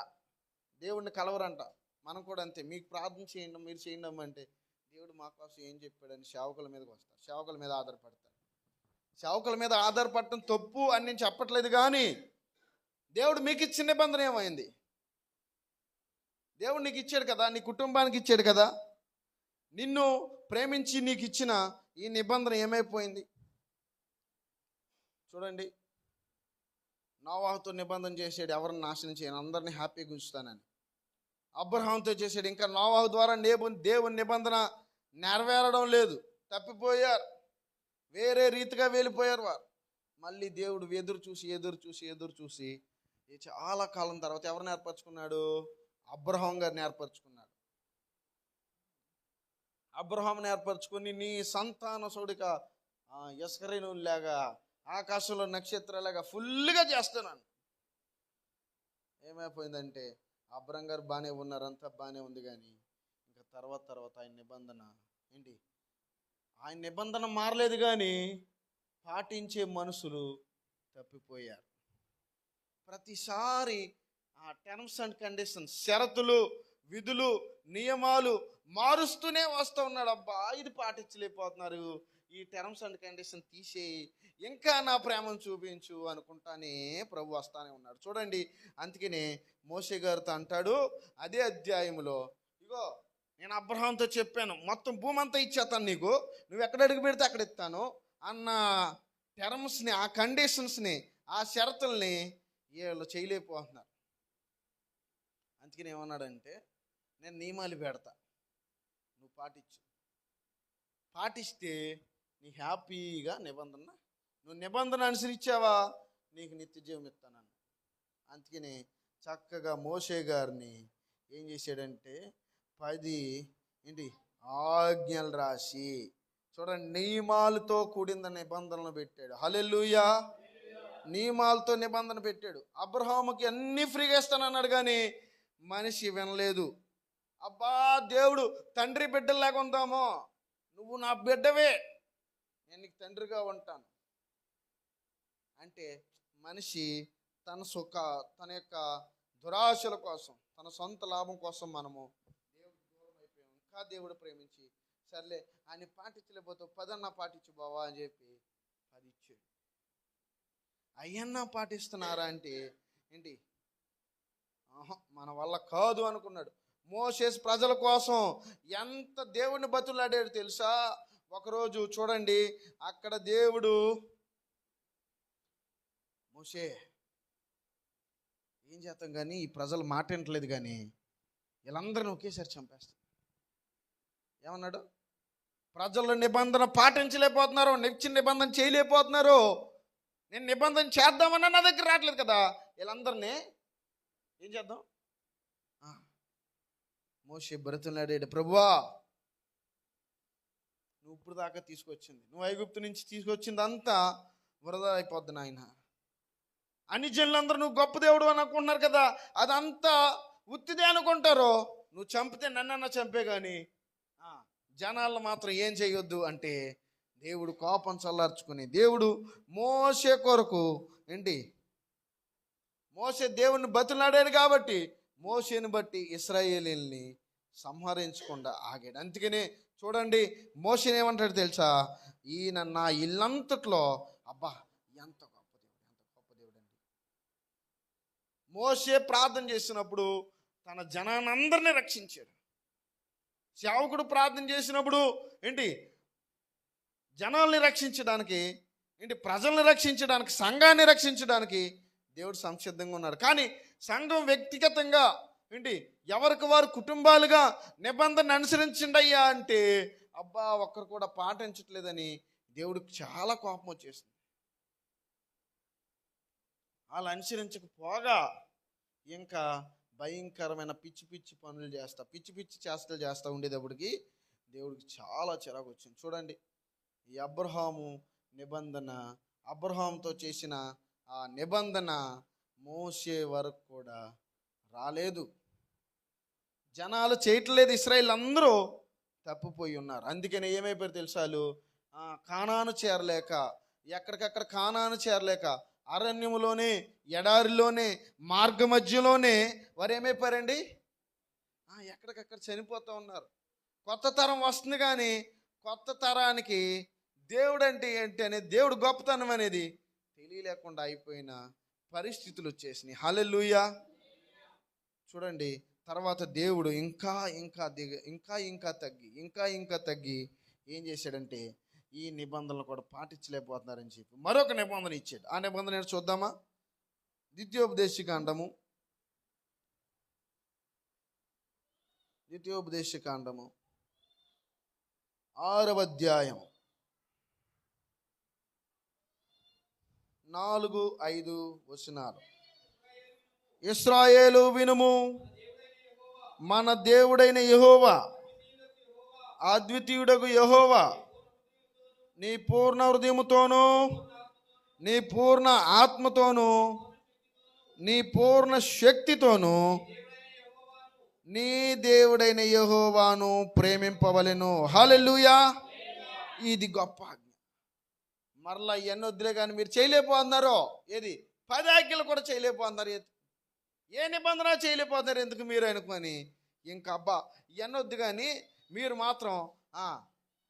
దేవుణ్ణి కలవరంట. మనం కూడా అంతే. మీకు ప్రార్థన చేయండి, మీరు చేయండి అంటే దేవుడు మా కోసం ఏం చెప్పాడని సేవకుల మీదకి వస్తారు, సేవకుల మీద ఆధారపడతారు. సేవకుల మీద ఆధారపడటం తప్పు అని నేను చెప్పట్లేదు, కానీ దేవుడు మీకు ఇచ్చిన నిబంధన ఏమైంది? దేవుడు నీకు ఇచ్చాడు కదా, నీ కుటుంబానికి ఇచ్చాడు కదా, నిన్ను ప్రేమించి నీకు ఇచ్చిన ఈ నిబంధన ఏమైపోయింది? చూడండి, నోవాహుతో నిబంధన చేసాడు, ఎవరిని నాశనం చేయను, అందరినీ హ్యాపీగా ఉంచుతానని. అబ్రహాంతో చేసాడు, ఇంకా నోవాహు ద్వారా దేవుని నిబంధన నెరవేరడం లేదు, తప్పిపోయారు, వేరే రీతిగా వెళ్ళిపోయారు వారు. మళ్ళీ దేవుడు ఎదురు చూసి చాలా కాలం తర్వాత ఎవరిని ఏర్పరచుకున్నాడు? అబ్రహాం గారిని ఏర్పరచుకున్నాడు. అబ్రహాంని ఏర్పరచుకొని నీ సంతాన సోడిక ఇస్కరేణులాగా, ఆకాశంలో నక్షత్రాలాగా ఫుల్గా చేస్తున్నాను. ఏమైపోయిందంటే అబ్రహాం గారు బాగానే ఉన్నారు, అంతా బాగానే ఉంది, కానీ ఇంకా తర్వాత ఆయన నిబంధన మారలేదు, కానీ పాటించే మనుషులు తప్పిపోయారు. ప్రతిసారి ఆ టర్మ్స్ అండ్ కండిషన్స్, షరతులు, విధులు, నియమాలు మారుస్తూనే వస్తూ ఉన్నాడు. అబ్బా ఇది పాటించలేకపోతున్నారు, ఈ టర్మ్స్ అండ్ కండిషన్ తీసేయి, ఇంకా నా ప్రేమను చూపించు అనుకుంటానే ప్రభు వస్తానే ఉన్నాడు. చూడండి, అందుకనే మోషే గారితో అంటాడు అదే అధ్యాయంలో, ఇగో నేను అబ్రహాంతో చెప్పాను, మొత్తం భూమి అంతా ఇచ్చేస్తాను నీకు, నువ్వు ఎక్కడ అడుగు పెడితే అక్కడ ఇస్తాను అన్న టర్మ్స్ని, ఆ కండిషన్స్ని, ఆ షరతుల్ని వీళ్ళు చేయలేకపోతున్నారు. అందుకని ఏమన్నాడంటే, నేను నియమాలు పెడతా, నువ్వు పాటిస్తే నీ హ్యాపీగా నువ్వు నిబంధన అనుసరించావా, నీకు నిత్య జీవం ఇస్తానన్న. అందుకని చక్కగా మోషే గారిని ఏం చేశాడంటే 10 ఆజ్ఞలు రాసి, చూడండి, నియమాలతో కూడిన నిబంధనలు పెట్టాడు. హల్లెలూయా. నియమాలతో నిబంధన పెట్టాడు. అబ్రహాముకి అన్నీ ఫ్రీగా ఇస్తానన్నాడు, కానీ మనిషి వినలేదు. అబ్బా దేవుడు తండ్రి బిడ్డలాగా ఉందామో, నువ్వు నా బిడ్డవే, నేను నీకు తండ్రిగా ఉంటాను అంటే మనిషి తన యొక్క దురాశల కోసం, తన సొంత లాభం కోసం మనము దేవుడికి దూరం అయిపోయాం. ఇంకా దేవుడు ప్రేమించి సర్లే ఆయన పాటించలేకపోతే 10 పాటించు బావా అని చెప్పి 10 ఇచ్చాడు. అయ్యన్నా పాటిస్తున్నారా అంటే మన వల్ల కాదు అనుకున్నాడు. మోషే ప్రజల కోసం ఎంత దేవుడిని బతులాడాడు తెలుసా? ఒకరోజు చూడండి, అక్కడ దేవుడు, మోషే ఏం చేస్తాం కానీ ఈ ప్రజలు మాట వింటలేదు, కానీ వీళ్ళందరినీ ఒకేసారి చంపేస్తాం. ఏమన్నాడు? ప్రజలు నిబంధన పాటించలేకపోతున్నారు, నిచ్చిన నిబంధన చేయలేకపోతున్నారు. నేను నిబంధన చేద్దామన్నా నా దగ్గర రావట్లేదు కదా, వీళ్ళందరినీ ఏం చేద్దాం? మోషే బ్రతిమలాడాడు, ప్రభువా నువ్వు ఇప్పుడు దాకా తీసుకొచ్చింది, నువ్వు ఐగుప్తు నుంచి తీసుకొచ్చింది అంతా వృధా అయిపోద్ది నాయన. అన్ని జనులందరూ నువ్వు గొప్ప దేవుడు అని అనుకుంటున్నారు కదా, అదంతా ఉత్తిదే అనుకుంటారు. నువ్వు చంపితే నన్నన్నా చంపే, కానీ జనాలను మాత్రం ఏం చేయొద్దు అంటే దేవుడు కోపం చల్లార్చుకుని, దేవుడు మోషే కొరకు ఏంటి, మోషే దేవుణ్ణి బతులాడాడు కాబట్టి మోషేని బట్టి ఇశ్రాయేలీల్ని సంహరించకుండా ఆగాడు. అందుకనే చూడండి, మోషేని ఏమంటాడు తెలుసా? ఈయన నా ఇల్లంతట్లో అబ్బా ఎంత గొప్ప దేవుడు, ఎంత గొప్ప దేవుడు అండి. మోషే ప్రార్థన చేసినప్పుడు తన జనానందరినీ రక్షించాడు. సేవకుడు ప్రార్థన చేసినప్పుడు ఏంటి, జనాల్ని రక్షించడానికి, ఏంటి ప్రజల్ని రక్షించడానికి, సంఘాన్ని రక్షించడానికి దేవుడు సంసిద్ధంగా ఉన్నాడు. కానీ సంఘం వ్యక్తిగతంగా ఏంటి ఎవరికి వారు కుటుంబాలుగా నిబంధన అనుసరించండి అయ్యా అంటే అబ్బా ఒక్కరు కూడా పాటించట్లేదని దేవుడికి చాలా కోపం వచ్చేసింది. వాళ్ళు అనుసరించకపోగా ఇంకా భయంకరమైన పిచ్చి పిచ్చి పనులు చేస్తా, పిచ్చి పిచ్చి చేష్టలు చేస్తూ ఉండేటప్పటికి దేవుడికి చాలా చిరాకు వచ్చింది. చూడండి, ఈ అబ్రహాము నిబంధన, అబ్రహాంతో చేసిన ఆ నిబంధన మోషే వరకు కూడా రాలేదు. జనాలు చేయట్లేదు, ఇశ్రాయేలు అందరూ తప్పిపోయి ఉన్నారు. అందుకని ఏమైపోయారు తెలుసాలు? కానాను చేరలేక, ఎక్కడికక్కడ కానాను చేరలేక అరణ్యములోనే, ఎడారిలోనే, మార్గ మధ్యలోనే వారు ఏమైపోయారండి? ఎక్కడికక్కడ చనిపోతూ ఉన్నారు. కొత్త తరం వస్తుంది, కానీ కొత్త తరానికి దేవుడు అంటే ఏంటి అనేది, దేవుడు గొప్పతనం అనేది తెలియలేకుండా అయిపోయిన పరిస్థితులు వచ్చేసినాయి. హల్లెలూయా. చూడండి, తర్వాత దేవుడు ఇంకా తగ్గి ఏం చేశాడంటే ఈ నిబంధనలు కూడా పాటించలేకపోతున్నారని చెప్పి మరొక నిబంధన ఇచ్చాడు. ఆ నిబంధన ఏంటో చూద్దామా? ద్వితీయోపదేశకాండము 6వ అధ్యాయం 4-5 వచనాలు. ఇశ్రాయేలు వినుము, మన దేవుడైన యెహోవా, అద్వితీయుడగు యెహోవా, నీ పూర్ణ హృదయముతోనూ, నీ పూర్ణ ఆత్మతోనూ, నీ పూర్ణ శక్తితోనూ నీ దేవుడైన యెహోవాను ప్రేమింపవలెను. హల్లెలూయా. ఇది గొప్ప ఆజ్ఞ. మరలా ఎన్ని వద్దులే కానీ మీరు చేయలేకపోతున్నారు. ఏది 10 ఆజ్ఞలు కూడా చేయలేకపోతున్నారు. ఏ నిబంధన చేయలేకపోతున్నారు ఎందుకు మీరు అనుకొని, ఇంకా అబ్బా ఎన్నొద్దు కానీ మీరు మాత్రం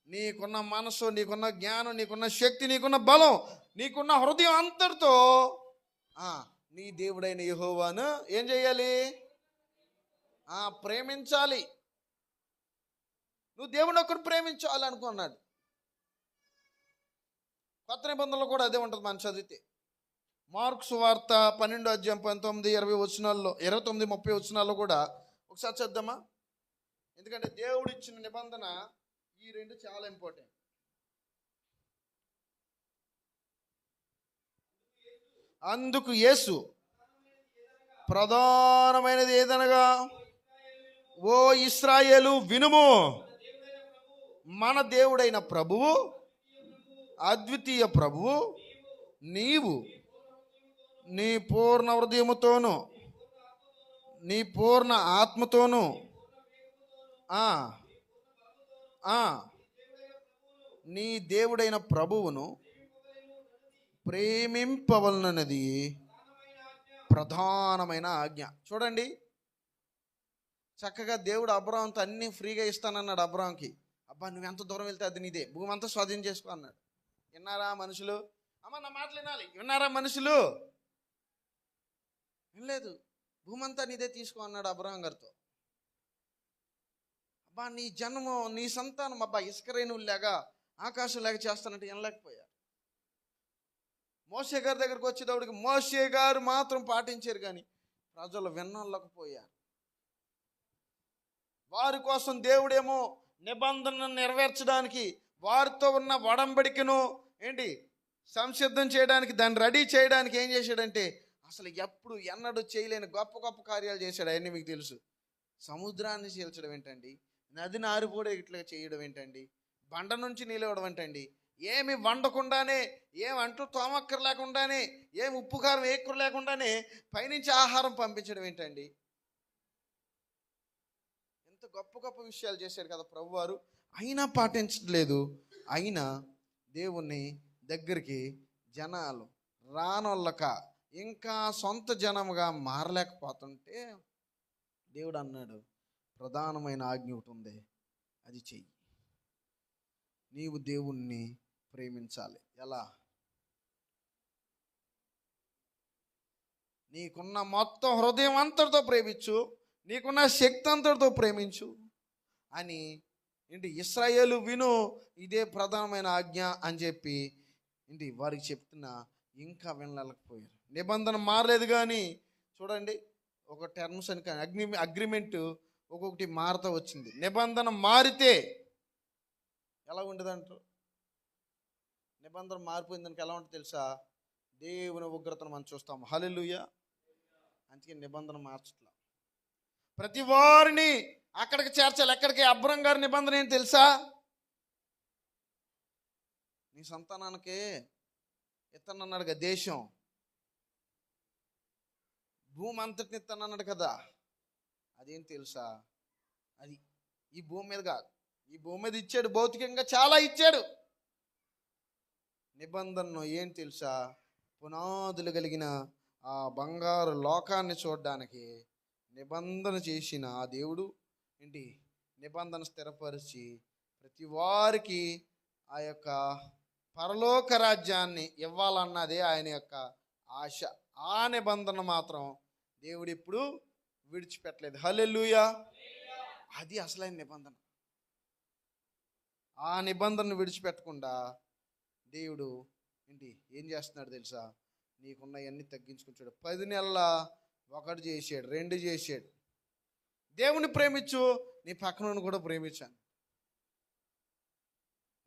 నీకున్న మనసు, నీకున్న జ్ఞానం, నీకున్న శక్తి, నీకున్న బలం, నీకున్న హృదయం అంతటితో నీ దేవుడైన యెహోవాను ఏం చేయాలి? ప్రేమించాలి. నువ్వు దేవుని ఒక్కరు ప్రేమించాలి అనుకున్నాడు. కొత్త నిబంధనలు కూడా అదే ఉంటుంది. మనం చదివితే మార్కు సువార్త 12వ అధ్యాయం 19-20 వచనాల్లో, 29-30 వచనాల్లో కూడా ఒకసారి చదువుదామా? ఎందుకంటే దేవుడు ఇచ్చిన నిబంధన ఈ రెండు చాలా ఇంపార్టెంట్. అందుకు యేసు ప్రధానమైనది ఏదనగా, ఓ ఇశ్రాయేలు వినుము, మన దేవుడైన ప్రభువు, అద్వితీయ ప్రభువు, నీవు నీ పూర్ణ హృదయముతోను, నీ పూర్ణ ఆత్మతోను నీ దేవుడైన ప్రభువును ప్రేమింపవలనది ప్రధానమైన ఆజ్ఞ. చూడండి, చక్కగా దేవుడు అబ్రాహాంతో అన్నీ ఫ్రీగా ఇస్తానన్నాడు. అబ్రాహాంకి అబ్బా నువ్వెంత దూరం వెళ్తే అది నీదే, భూమి అంతా స్వాధీనం చేసుకో అన్నాడు. విన్నారా మనుషులు? అమ్మ నా మాటలు వినాలి. విన్నారా మనుషులు? వినలేదు. భూమంతా నీదే తీసుకో అన్నాడు అబ్రహాం గారితో. అబ్బా నీ జన్మం, నీ సంతానం అబ్బా ఇసుక రేణువులాగా ఆకాశం లాగా చేస్తానంటే వినలేకపోయారు. మోషే గారి దగ్గరకు వచ్చేటప్పటికి మోషే గారు మాత్రం పాటించారు, కానీ ప్రజలు వినలేకపోయారు. వారి కోసం దేవుడేమో నిబంధనను నెరవేర్చడానికి, వారితో ఉన్న ఒడంబడికను సంసిద్ధం చేయడానికి, దాన్ని రెడీ చేయడానికి ఏం చేశాడంటే అసలు ఎప్పుడు ఎన్నడూ చేయలేని గొప్ప గొప్ప కార్యాలు చేశాడు. అవన్నీ మీకు తెలుసు. సముద్రాన్ని చీల్చడం ఏంటండి, నదిని ఆరిపోవడం ఇట్లా చేయడం ఏంటండి, బండ నుంచి నీళ్ళవడం ఏంటండి, ఏమి వండకుండానే, ఏం అంటూ తోమక్కర లేకుండానే, ఏం ఉప్పు కారం ఏక్కర లేకుండానే పైనుంచి ఆహారం పంపించడం ఏంటండి. ఎంత గొప్ప గొప్ప విషయాలు చేశారు కదా ప్రభువారు. అయినా పాటించట్లేదు. అయినా దేవుణ్ణి దగ్గరికి జనాలు రానొల్లక ఇంకా సొంత జనముగా మారలేకపోతుంటే దేవుడు అన్నాడు, ప్రధానమైన ఆజ్ఞ ఒకటి ఉంది, అది చెయ్యి. నీవు దేవుణ్ణి ప్రేమించాలి. ఎలా? నీకున్న మొత్తం హృదయం అంతటితో ప్రేమించు, నీకున్న శక్తి అంతటితో ప్రేమించు అని ఇశ్రాయేలు విను, ఇదే ప్రధానమైన ఆజ్ఞ అని చెప్పి వారికి చెప్తున్నా ఇంకా వినలేకపోయారు. నిబంధన మారలేదు, కానీ చూడండి ఒక టర్మ్స్ అని అగ్రిమెంట్ ఒక్కొక్కటి మారుతూ వచ్చింది. నిబంధన మారితే ఎలా ఉండదంటారు? నిబంధన మారిపోయిందానికి ఎలా ఉంటుంది తెలుసా? దేవుని ఉగ్రతను మనం చూస్తాం. హల్లెలూయా. అందుకే నిబంధన మార్చట్లా, ప్రతి వారిని అక్కడికి చేర్చాలి. ఎక్కడికి? అబ్రహాం గారి నిబంధన ఏంటి తెలుసా? నీ సంతానానికి ఇత్తనన్నాడుగా దేశం, భూమి అంతటిని ఇత్తనన్నాడు కదా. అదేం తెలుసా? అది ఈ భూమి మీద కాదు, ఈ భూమి మీద ఇచ్చాడు, భౌతికంగా చాలా ఇచ్చాడు. నిబంధనను ఏం తెలుసా? పునాదులు కలిగిన ఆ బంగారు లోకాన్ని చూడడానికి నిబంధన చేసిన ఆ దేవుడు నిబంధన స్థిరపరిచి ప్రతి వారికి ఆ యొక్క పరలోక రాజ్యాన్ని ఇవ్వాలన్నదే ఆయన యొక్క ఆశ. ఆ నిబంధన మాత్రం దేవుడు ఇప్పుడు విడిచిపెట్టలేదు. హల్లెలూయా. అది అసలైన నిబంధన. ఆ నిబంధనను విడిచిపెట్టకుండా దేవుడు ఏం చేస్తున్నాడు తెలుసా? నీకున్నవన్నీ తగ్గించుకుంటాడు. 10 నెలల 1 చేసాడు, 2 చేసాడు. దేవుని ప్రేమించు, నీ పక్కన కూడా ప్రేమించాను.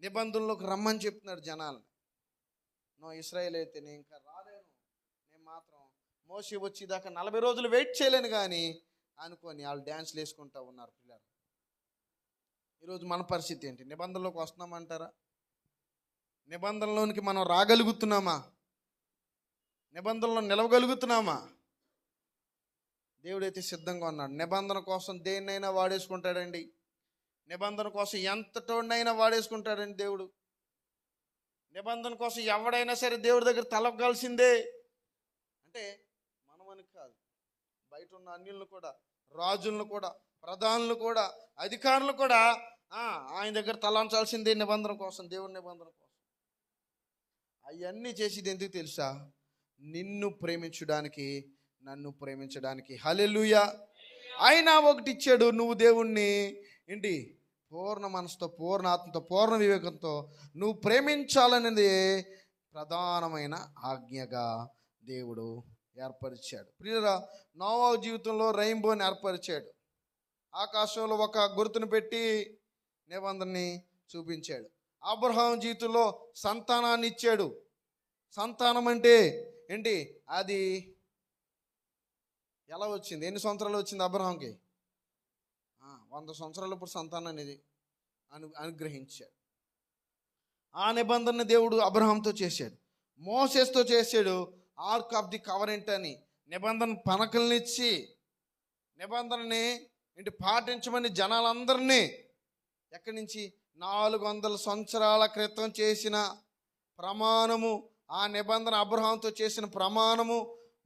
నిబంధనలోకి రమ్మని చెప్తున్నాడు జనాలను. నువ్వు ఇశ్రాయేల్ అయితే నేను ఇంకా రాలేను, నేను మాత్రం మోషే వచ్చేదాకా 40 రోజులు వెయిట్ చేయలేను కానీ అనుకొని వాళ్ళు డ్యాన్స్లు వేసుకుంటూ ఉన్నారు పిల్లలు. ఈరోజు మన పరిస్థితి ఏంటి? నిబంధనలోకి వస్తున్నామంటారా? నిబంధనలోనికి మనం రాగలుగుతున్నామా? నిబంధనలో నిలవగలుగుతున్నామా? దేవుడైతే సిద్ధంగా ఉన్నాడు. నిబంధన కోసం దేన్నైనా వాడేసుకుంటాడండి. నిబంధన కోసం ఎంతటోడైనా వాడేసుకుంటాడండి దేవుడు. నిబంధన కోసం ఎవడైనా సరే దేవుడి దగ్గర తలగాల్సిందే. అంటే మనమని కాదు, బయట ఉన్న అన్యులను కూడా, రాజులను కూడా, ప్రధానులు కూడా, అధికారులు కూడా ఆయన దగ్గర తలంచాల్సిందే నిబంధన కోసం, దేవుడి నిబంధన కోసం. అవన్నీ చేసేది ఎందుకు తెలుసా? నిన్ను ప్రేమించడానికి, నన్ను ప్రేమించడానికి. హల్లెలూయా. ఆయన ఒకటి ఇచ్చాడు, నువ్వు దేవుణ్ణి పూర్ణ మనసుతో, పూర్ణ ఆత్మతో, పూర్ణ వివేకంతో నువ్వు ప్రేమించాలనేది ప్రధానమైన ఆజ్ఞగా దేవుడు ఏర్పరిచాడు. ప్రియులారా, నోవా జీవితంలో రెయిన్బోని ఏర్పరిచాడు. ఆకాశంలో ఒక గుర్తును పెట్టి నిబంధనని చూపించాడు. అబ్రహాం జీవితంలో సంతానాన్ని ఇచ్చాడు. సంతానం అంటే అది ఎలా వచ్చింది? ఎన్ని సంవత్సరాలు వచ్చింది అబ్రహాంకి? 100 సంవత్సరాలు ఇప్పుడు సంతానం అనేది అనుగ్రహించాడు. ఆ నిబంధన దేవుడు అబ్రహాంతో చేశాడు, మోసెస్తో చేశాడు. ఆర్క్ ఆఫ్ ది కవరెంట్ అని నిబంధన పనకలనిచ్చి నిబంధనని పాటించమని జనాలందరినీ ఎక్కడి నుంచి 400 సంవత్సరాల క్రితం చేసిన ప్రమాణము, ఆ నిబంధన అబ్రహాంతో చేసిన ప్రమాణము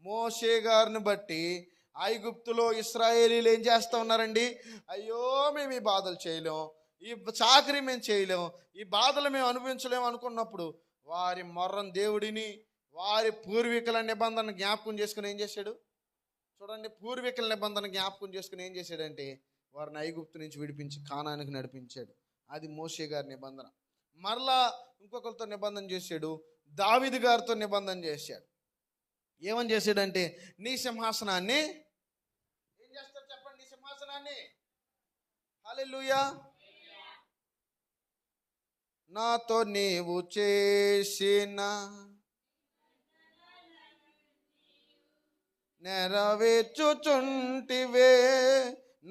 మోషే గారిని బట్టి ఐగుప్తులో ఇశ్రాయేలీలు ఏం చేస్తూ ఉన్నారండి? అయ్యో మేము ఈ బాధలు చేయలేం, ఈ చాకరీ మేము చేయలేం, ఈ బాధలు మేము అనుభవించలేము అనుకున్నప్పుడు వారి మొర్రం దేవుడిని, వారి పూర్వీకుల నిబంధన జ్ఞాపకం చేసుకుని ఏం చేశాడు? చూడండి, పూర్వీకుల నిబంధన జ్ఞాపకం చేసుకుని ఏం చేశాడంటే వారిని ఐగుప్తు నుంచి విడిపించి కానానికి నడిపించాడు. అది మోషే గారి నిబంధన. మరలా ఇంకొకరితో నిబంధన చేశాడు, దావీదు గారితో నిబంధన చేశాడు. ఏమని చేశాడంటే, నీ సింహాసనాన్ని ఏం చేస్తారు చెప్పండి, నీ సింహాసనాన్ని, హల్లెలూయా, నాతో నీవు చేసిన నెరవేర్చుచుంటివే,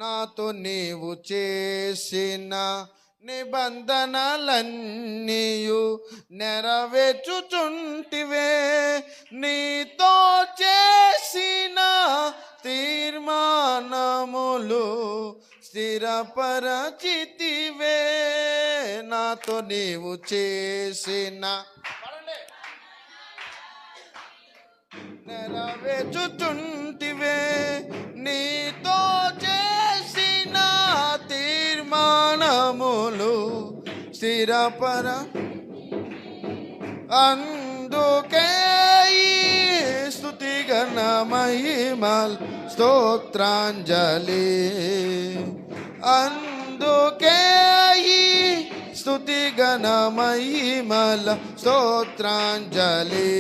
నాతో నీవు చేసిన నిబంధనలన్నీయు నెరవేర్చుచుంటివే, నీతో చేసిన తీర్మానములు స్థిరపరచితివే, నాతో నీవు చేసిన నెరవేర్చుచుంటివే, నీతో చేసిన తీర్మానములు స్థిరపర, అందుకే ఈ స్తుతిగణ మహిమల్ స్తోత్రాంజలి, అందుకే ఈ స్తుతిగణ మహిమల స్తోత్రాంజలి,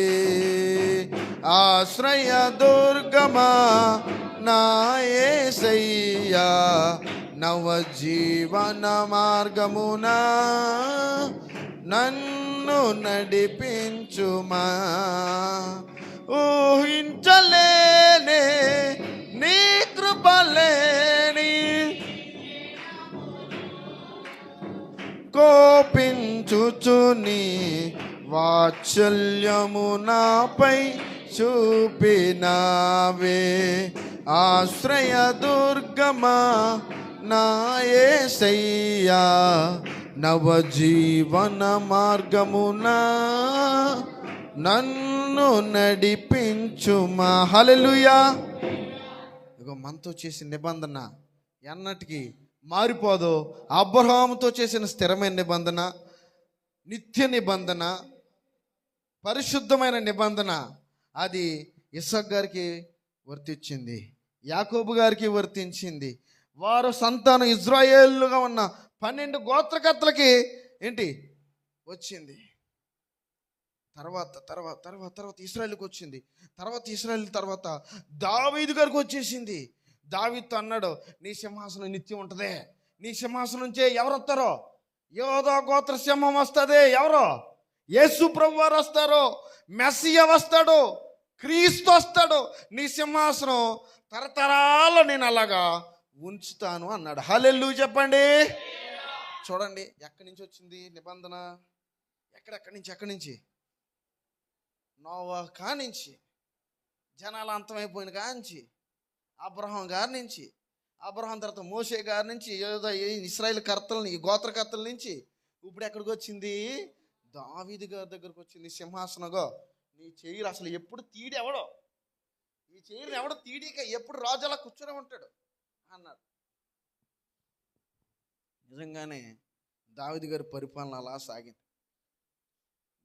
ఆశ్రయ దుర్గమా నా యేసయ్యా, నవజీవన మార్గమునా నన్ను నడిపించుమా, ఊహించలేనే నీ కృపలేని కోపించుచుని వాత్సల్యము నాపై చూపినావే, ఆశ్రయ దుర్గమా నా యేసయ్యా, నవజీవన మార్గమునా నన్ను నడిపించుమా, హల్లెలూయా. ఇగో మనతో చేసిన నిబంధన ఎన్నటికీ మారిపోదు. అబ్రహాముతో చేసిన స్థిరమైన నిబంధన, నిత్య నిబంధన, పరిశుద్ధమైన నిబంధన, అది ఇస్సాకు గారికి వర్తించింది, యాకోబు గారికి వర్తించింది. వారు సంతానం ఇజ్రాయేలుగా ఉన్న 12 గోత్రకర్తలకి ఏంటి వచ్చింది. తర్వాత తర్వాత తర్వాత తర్వాత ఇశ్రాయేలుకి వచ్చింది. తర్వాత ఇశ్రాయేలు తర్వాత దావీదు గారికి వచ్చేసింది. దావీదుతో అన్నాడు, నీ సింహాసనం నిత్యం ఉంటుందే, నీ సింహాసనం నుంచే ఎవరు వస్తారో, యోధా గోత్ర సింహం వస్తుంది. ఎవరో యేసు ప్రభు వారు వస్తారు, మెస్సియా వస్తాడు, క్రీస్తు వస్తాడు, నీ సింహాసనం తరతరాలు నేను అలాగా ఉంచుతాను అన్నాడు. హల్లెలూయా చెప్పండి. చూడండి, ఎక్కడి నుంచి వచ్చింది నిబంధన, ఎక్కడి నుంచి నోవా కానించి, జనాలు అంతమైపోయిన కానించి, అబ్రహాం గారి నుంచి, అబ్రహాం తర్వాత మోషే గారి నుంచి, ఏదో ఇశ్రాయేల్ కర్తలని, ఈ గోత్రకర్తల నుంచి ఇప్పుడు ఎక్కడికి వచ్చింది, దావీదు గారి దగ్గరకు వచ్చింది. సింహాసనగా నీ చెయ్యి అసలు ఎప్పుడు తీడి ఎవడో, ఈ చెయ్యిని ఎవడో తీడిక ఎప్పుడు రాజు అలా కూర్చొని ఉంటాడు అన్నాడు. నిజంగానే దావీదు గారి పరిపాలన అలా సాగింది.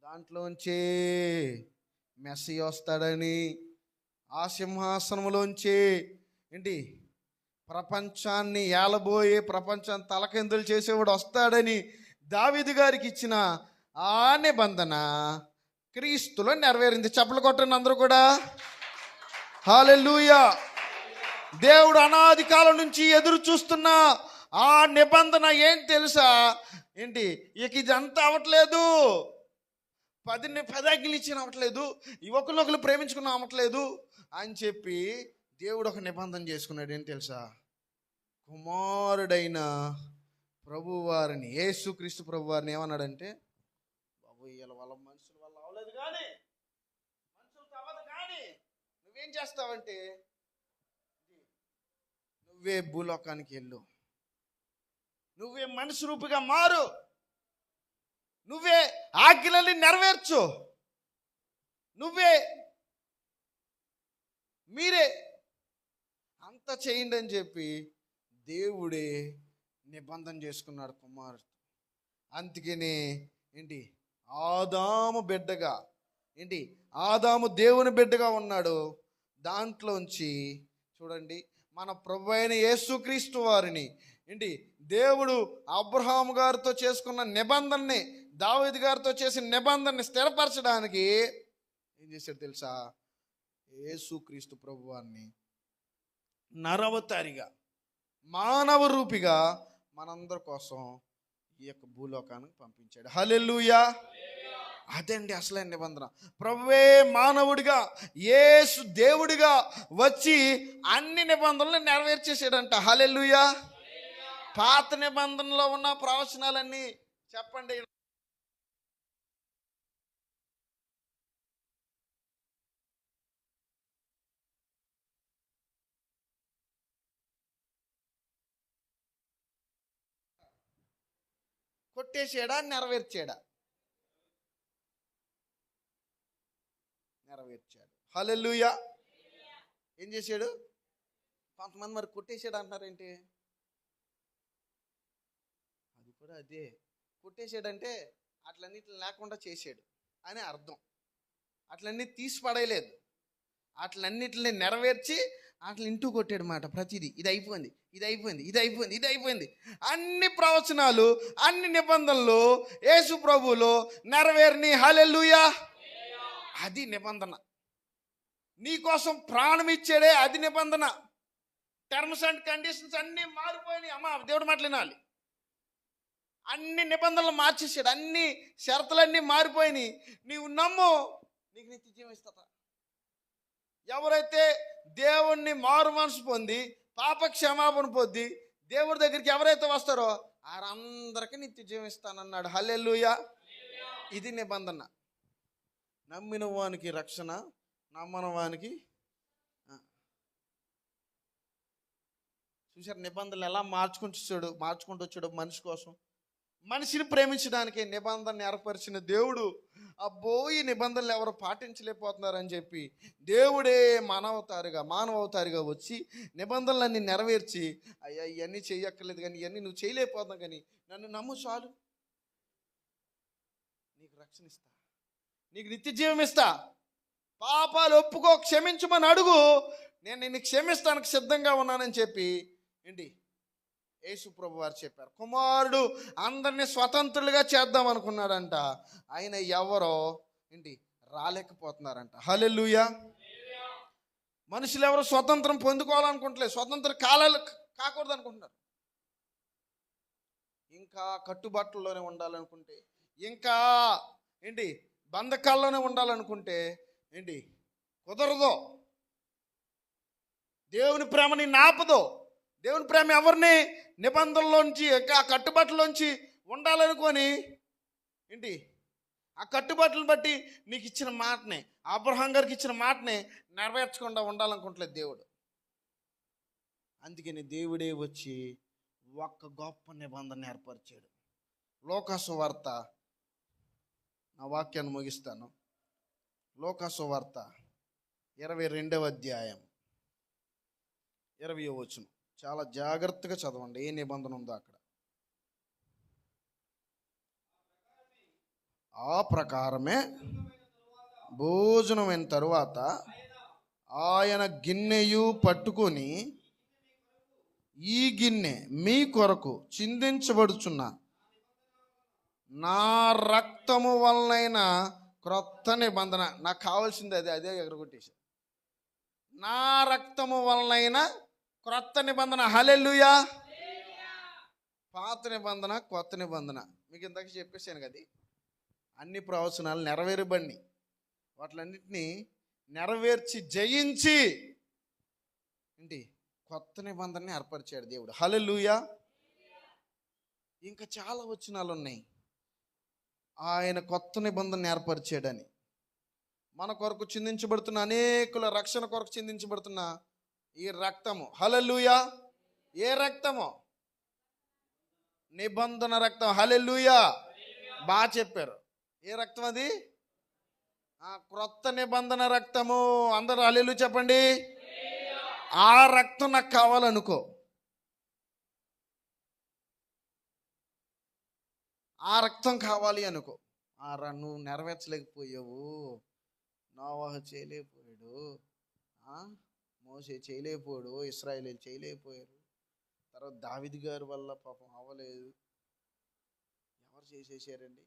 దాంట్లోంచే మెస్సియా వస్తాడని, ఆ సింహాసనంలోంచే ఏంటి ప్రపంచాన్ని ఏలబోయే, ప్రపంచాన్ని తలకిందులు చేసేవాడు వస్తాడని దావీదు గారికి ఇచ్చిన ఆ నిబంధన క్రీస్తులో నెరవేరింది. చప్పలు కొట్టండి అందరూ కూడా, హల్లెలూయా. దేవుడు అనాది కాలం నుంచి ఎదురు చూస్తున్న ఆ నిబంధన ఏం తెలుసా, ఏంటి ఇక ఇదంతా అవ్వట్లేదు, 10 ఆజ్ఞలు ఇచ్చిన అవ్వట్లేదు, ఒకరినొకరు ప్రేమించుకున్న అవ్వట్లేదు అని చెప్పి దేవుడు ఒక నిబంధన చేసుకున్నాడు. ఏం తెలుసా, కుమారుడైన ప్రభువారిని, యేసుక్రీస్తు ప్రభువారిని ఏమన్నాడంటే, బాబు వీళ్ళ వాళ్ళ మనుషుల వల్ల అవ్వలేదు, కానీ మనుషులతో అవ్వదు, కానీ నువ్వేం చేస్తావంటే నువ్వే భూలోకానికి వెళ్ళు, నువ్వే మనిషి రూపిగా మారు, నువ్వే ఆజ్ఞలని నెరవేర్చు, మీరే అంత చేయండి అని చెప్పి దేవుడే నిబంధన చేసుకున్నాడు కుమారుడు. అందుకనే ఏంటి ఆదాము బిడ్డగా, ఆదాము దేవుని బిడ్డగా ఉన్నాడు. దాంట్లోంచి చూడండి, మన ప్రభు అయిన యేసుక్రీస్తు వారిని ఏంటి దేవుడు అబ్రహాము గారితో చేసుకున్న నిబంధనని, దావీదు గారితో చేసిన నిబంధనని స్థిరపరచడానికి ఏం చేశాడు తెలుసా? యేసుక్రీస్తు ప్రభు వారిని నరవతారిగా, మానవ రూపిగా మనందరి కోసం ఈ యొక్క భూలోకానికి పంపించాడు. హల్లెలూయా. అదండి అసలైన నిబంధన. ప్రభువే మానవుడిగా, యేసు దేవుడిగా వచ్చి అన్ని నిబంధనలు నెరవేర్చేసాడంట. హల్లెలూయా. పాత నిబంధనలో ఉన్న ప్రవచనాలన్నీ చెప్పండి. కొట్టేసాడా? నెరవేర్చాడా? నెరవేర్చాడు. హల్లెలూయా. ఏం చేశాడు? కొంతమంది మరి కొట్టేసాడు అంటున్నారేంటి? అది కూడా అదే. కొట్టేసాడంటే అట్లన్నిటిని లేకుండా చేసాడు అని అర్థం. అట్లన్నీ తీసి పడేయలేదు, అట్లన్నిటిని నెరవేర్చి అట్లా ఇంటూ కొట్టాడు మాట. ప్రతిదీ ఇది అయిపోయింది, ఇది అయిపోయింది, ఇది అయిపోయింది, ఇది అయిపోయింది. అన్ని ప్రవచనాలు, అన్ని నిబంధనలు యేసు ప్రభువులో నెరవేరిని. హల్లెలూయా. అది నిబంధన. నీకోసం ప్రాణం ఇచ్చాడే, అది నిబంధన. టర్మ్స్ అండ్ కండిషన్స్ అన్నీ మారిపోయినాయి. అమ్మా దేవుడు మాట్లాడాలి. అన్ని నిబంధనలు మార్చేసాడు, అన్ని షరతులన్నీ మారిపోయినాయి. నీవు నమ్ము, నీకు నిత్య జీవం ఇస్తా. ఎవరైతే దేవుణ్ణి మారు మనసు పొంది పాప క్షమాపణ పొంది దేవుడి దగ్గరికి ఎవరైతే వస్తారో వారందరికీ నిత్య జీవం ఇస్తానన్నాడు. హల్లెలూయా. ఇది నిబంధన. నమ్మిన వానికి రక్షణ, నమ్మని వానికి చూసారు నిబంధనలు ఎలా మార్చుకుంటూ వచ్చాడు మనిషి కోసం. మనిషిని ప్రేమించడానికి నిబంధన ఏర్పరిచిన దేవుడు, అబ్బో ఈ నిబంధనలు ఎవరు పాటించలేకపోతున్నారని చెప్పి దేవుడే మానవ అవతారిగా వచ్చి నిబంధనలన్నీ నెరవేర్చి, అయ్యా ఇవన్నీ చెయ్యక్కర్లేదు కానీ, ఇవన్నీ నువ్వు చేయలేకపోతున్నావు కానీ నన్ను నమ్ము చాలు, నీకు రక్షణ ఇస్తా, నీకు నిత్య జీవం ఇస్తా, పాపాలు ఒప్పుకో, క్షమించమని అడుగు, నేను నిన్ను క్షమిస్తానికి సిద్ధంగా ఉన్నానని చెప్పి ఏంటి యేసు ప్రభు వారు చెప్పారు. కుమారుడు అందరినీ స్వతంత్రులుగా చేద్దాం అనుకున్నాడంట. ఆయన ఎవరో ఏంటి రాలేకపోతున్నారంట. హల్లెలూయా. మనుషులు ఎవరు స్వతంత్రం పొందుకోవాలనుకుంటలేదు, స్వతంత్ర కాకూడదు అనుకుంటున్నారు. ఇంకా కట్టుబాట్లలోనే ఉండాలనుకుంటే, ఇంకా ఏంటి బంధకాల్లోనే ఉండాలనుకుంటే ఏంటి కుదరదు. దేవుని ప్రేమని నాపదో. దేవుని ప్రేమ ఎవరిని నిబంధనలోంచి, ఆ కట్టుబాట్లలోంచి ఉండాలనుకొని ఏంటి ఆ కట్టుబాట్లను బట్టి నీకు ఇచ్చిన మాటనే, అబ్రహాం గారికి ఇచ్చిన మాటనే నెరవేర్చకుండా ఉండాలనుకుంటలేదు దేవుడు. అందుకని దేవుడే వచ్చి ఒక్క గొప్ప నిబంధన ఏర్పరిచాడు. లోకాసు వార్త, నా వాక్యాన్ని ముగిస్తాను. లోకాసు వార్త 22వ అధ్యాయం 20వ వచనం. చాలా జాగ్రత్తగా చదవండి ఏ నిబంధన ఉందో అక్కడ. ఆ ప్రకారమే భోజనమైన తరువాత ఆయన గిన్నెయు పట్టుకొని, ఈ గిన్నె మీ కొరకు చిందించబడుచున్న నా రక్తము వలనైన క్రొత్త నిబంధన. నాకు కావాల్సింది అదే ఎగరగొట్టేసి, నా రక్తము వలనైన క్రొత్త నిబంధన. హల్లెలూయా. పాత నిబంధన, కొత్త నిబంధన మీకు ఇందాక చెప్పేశాను కదా. అన్ని ప్రవచనాలు నెరవేరబడి వాటిలన్నింటినీ నెరవేర్చి జయించి ఏంటి కొత్త నిబంధనని ఏర్పరిచాడు దేవుడు. హల్లెలూయా. ఇంకా చాలా వచనాలు ఉన్నాయి ఆయన కొత్త నిబంధన ఏర్పరిచాడని. మన కొరకు చిందించబడుతున్న, అనేకుల రక్షణ కొరకు చిందించబడుతున్న ఈ రక్తము. హల్లెలూయా. ఏ రక్తము? నిబంధన రక్తం. హల్లెలూయా. బాగా చెప్పారు. ఏ రక్తం అది? క్రొత్త నిబంధన రక్తము. అందరూ హల్లెలూయా చెప్పండి. ఆ రక్తం నాకు కావాలనుకో, ఆ రక్తం కావాలి అనుకో. నువ్వు నెరవేర్చలేకపోయావు, నోవాహు చేయలేకపోయాడు, మోసే చేయలేకపోయాడు, ఇశ్రాయేలీయులు చేయలేకపోయారు. తర్వాత దావీదు గారి వల్ల పాపం అవ్వలేదు. ఎవరు చేసేసారండి?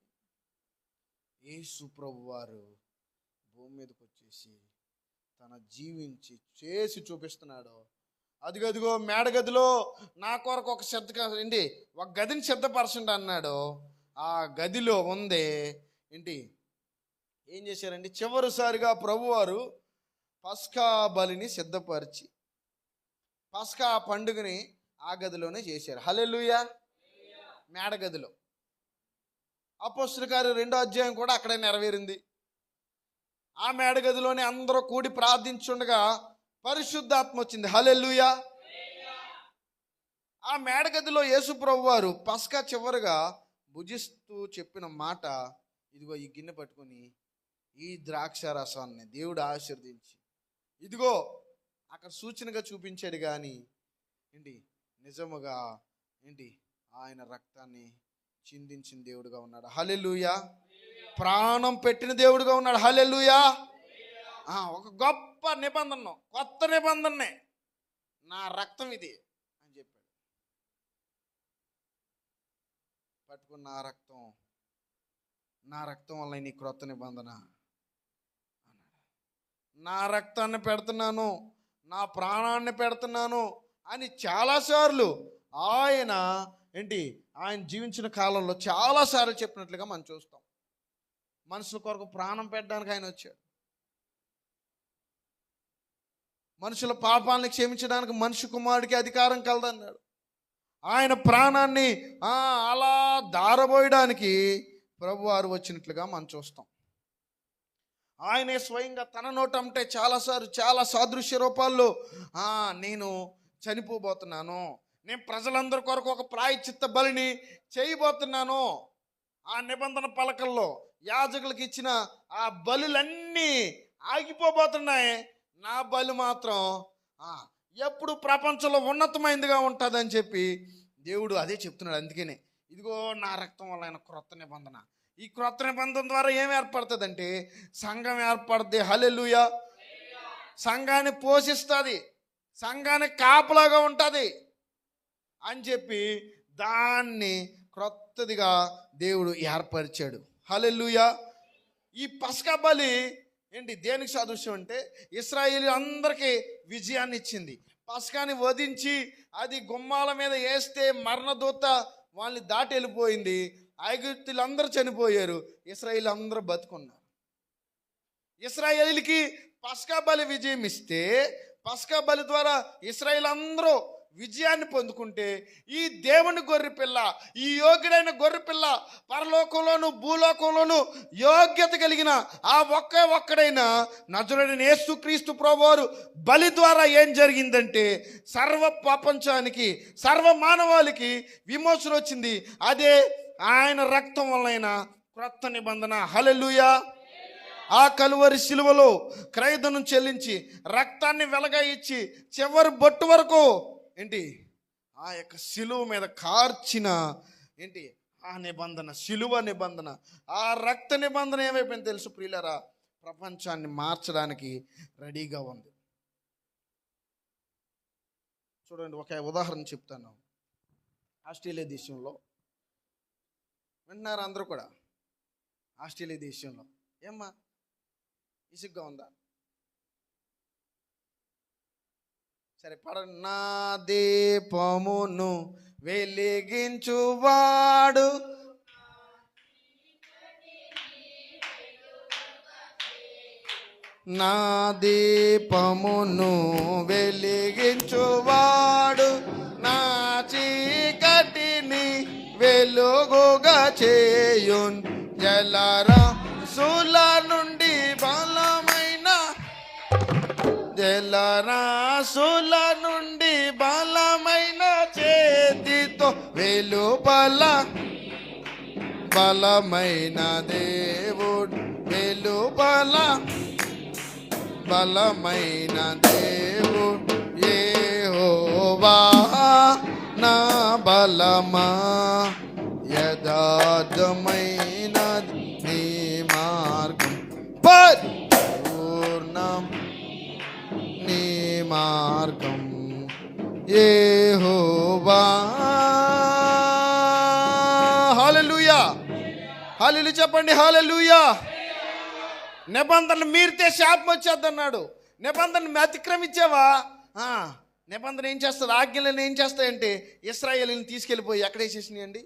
యేసు ప్రభు వారు భూమి మీదకి వచ్చేసి తన జీవించి చేసి చూపిస్తున్నాడు. అదిగదిగో మేడగదిలో నా కొరకు ఒక ఒక గదిని సిద్ధపరచండి అన్నాడు. ఆ గదిలో ఉంది ఏంటి, ఏం చేశారండి? చివరిసారిగా ప్రభువారు పస్కా బలిని సిద్ధపరిచి పస్కా పండుగని ఆ గదిలోనే చేశారు. హల్లెలూయా. మేడగదిలో. అపోస్తలుల కార్యం 2వ అధ్యాయం కూడా అక్కడే నెరవేరింది. ఆ మేడగదిలోనే అందరూ కూడి ప్రార్థించుండగా పరిశుద్ధాత్మ వచ్చింది. హల్లెలూయా. ఆ మేడగదిలో యేసు ప్రభు వారు పస్కా చివరిగా భుజిస్తూ చెప్పిన మాట, ఇదిగో ఈ గిన్నె పట్టుకొని ఈ ద్రాక్ష రసాన్ని దేవుడు ఆశీర్వదించి, ఇదిగో అక్కడ సూచనగా చూపించాడు కానీ ఏంటి, నిజముగా ఏంటి, ఆయన రక్తాన్ని చిందించిన దేవుడుగా ఉన్నాడు. హల్లెలూయా. ప్రాణం పెట్టిన దేవుడుగా ఉన్నాడు. హల్లెలూయా. ఒక గొప్ప నిబంధన, కొత్త నిబంధనే, నా రక్తం ఇది అని చెప్పాడు. పట్టుకున్న నా రక్తం వల్ల నీ క్రొత్త నిబంధన అన్నాడు. నా రక్తాన్ని పెడుతున్నాను, నా ప్రాణాన్ని పెడుతున్నాను అని చాలాసార్లు ఆయన ఆయన జీవించిన కాలంలో చాలాసార్లు చెప్పినట్లుగా మనం చూస్తాం. మనుషుల కొరకు ప్రాణం పెట్టడానికి ఆయన వచ్చాడు. మనుషుల పాపాలని క్షమించడానికి మనిషి కుమారుడికి అధికారం కలదన్నాడు. ఆయన ప్రాణాన్ని అలా దారబోయడానికి ప్రభువారు వచ్చినట్లుగా మనం చూస్తాం. ఆయనే స్వయంగా తన నోటంటే చాలాసార్లు చాలా సాదృశ్య రూపాల్లో నేను చనిపోబోతున్నాను, నేను ప్రజలందరి కొరకు ఒక ప్రాయశ్చిత్త బలిని చేయబోతున్నాను. ఆ నిబంధన పలకల్లో యాజకులకు ఇచ్చిన ఆ బలులన్నీ ఆగిపోబోతున్నాయి, నా బలి మాత్రం ఎప్పుడు ప్రపంచంలో ఉన్నతమైనదిగా ఉంటుందని చెప్పి దేవుడు అదే చెప్తున్నాడు. అందుకనే ఇదిగో నా రక్తం వల్ల ఆయన క్రొత్త నిబంధన. ఈ క్రొత్త నిబంధన ద్వారా ఏం ఏర్పడుతుందంటే సంఘం ఏర్పడుద్ది. హల్లెలూయా. సంఘాన్ని పోషిస్తుంది, సంఘానికి కాపలాగా ఉంటుంది అని చెప్పి దాన్ని క్రొత్తదిగా దేవుడు ఏర్పరిచాడు. హల్లెలూయా. ఈ పస్కా బలి దేనికి సాదృశ్యం అంటే ఇశ్రాయేలు అందరికీ విజయాన్ని ఇచ్చింది. పస్కాని వధించి అది గుమ్మాల మీద వేస్తే మరణదూత వాళ్ళని దాటి వెళ్ళిపోయింది. ఐగుప్తులు అందరూ చనిపోయారు, ఇశ్రాయేలు అందరూ బతుకున్నారు. ఇశ్రాయేలుకి పస్కా బలి విజయం ఇస్తే పస్కా బలి ద్వారా ఇశ్రాయేలు అందరూ విజయాన్ని పొందుకుంటే ఈ దేవుని గొర్రెపిల్ల, ఈ యోగ్యుడైన గొర్రెపిల్ల పరలోకంలోను భూలోకంలోను యోగ్యత కలిగిన ఆ ఒక్కడైన నజరేయుడైన యేసుక్రీస్తు ప్రభువారు బలి ద్వారా ఏం జరిగిందంటే సర్వ ప్రపంచానికి, సర్వ మానవాళికి విమోచన వచ్చింది. అదే ఆయన రక్తం వలన క్రొత్త నిబంధన. హల్లెలూయా. ఆ కలువరి శిలువలో క్రయధనం చెల్లించి రక్తాన్ని వెలగా ఇచ్చి చివరి బొట్టు వరకు ఆ యొక్క శిలువ మీద కార్చిన ఆ నిబంధన, శిలువ నిబంధన, ఆ రక్త నిబంధన ఏమైపోయింది తెలుసు ప్రియులారా? ప్రపంచాన్ని మార్చడానికి రెడీగా ఉంది. చూడండి, ఒక ఉదాహరణ చెప్తాను. ఆస్ట్రేలియా దేశంలో వింటున్నారు అందరూ కూడా. ఆస్ట్రేలియా దేశంలో ఏమ్మా ఇసుగ్గా ఉందా? సరే పడండి. నా దీపమును వెలిగించువాడు నా దీపమును వెలిగించువాడు నా చీకటిని వెలుగుగా చేయున్. జలరాసుల నుండి బలమైన జలరాసుల నుండి బలమైన చేతితో వెలుపల బలమైన దేవుడు వెలుపల బలమైన దేవుడు యెహోవా నా బలమా యథార్థమైన నీ మార్గం పూర్ణం నీ మార్గం యెహోవా. హల్లెలూయా, హల్లెలూయా చెప్పండి, హల్లెలూయా. నిబంధనలు మీరితే శాపం వచ్చేద్ది అన్నాడు. నిబంధనలు అతిక్రమించావా, నిబంధన ఏం చేస్తుంది, ఆజ్ఞలను ఏం చేస్తాయంటే ఇశ్రాయేలుని తీసుకెళ్ళిపోయి ఎక్కడ వేసేసినాయండి.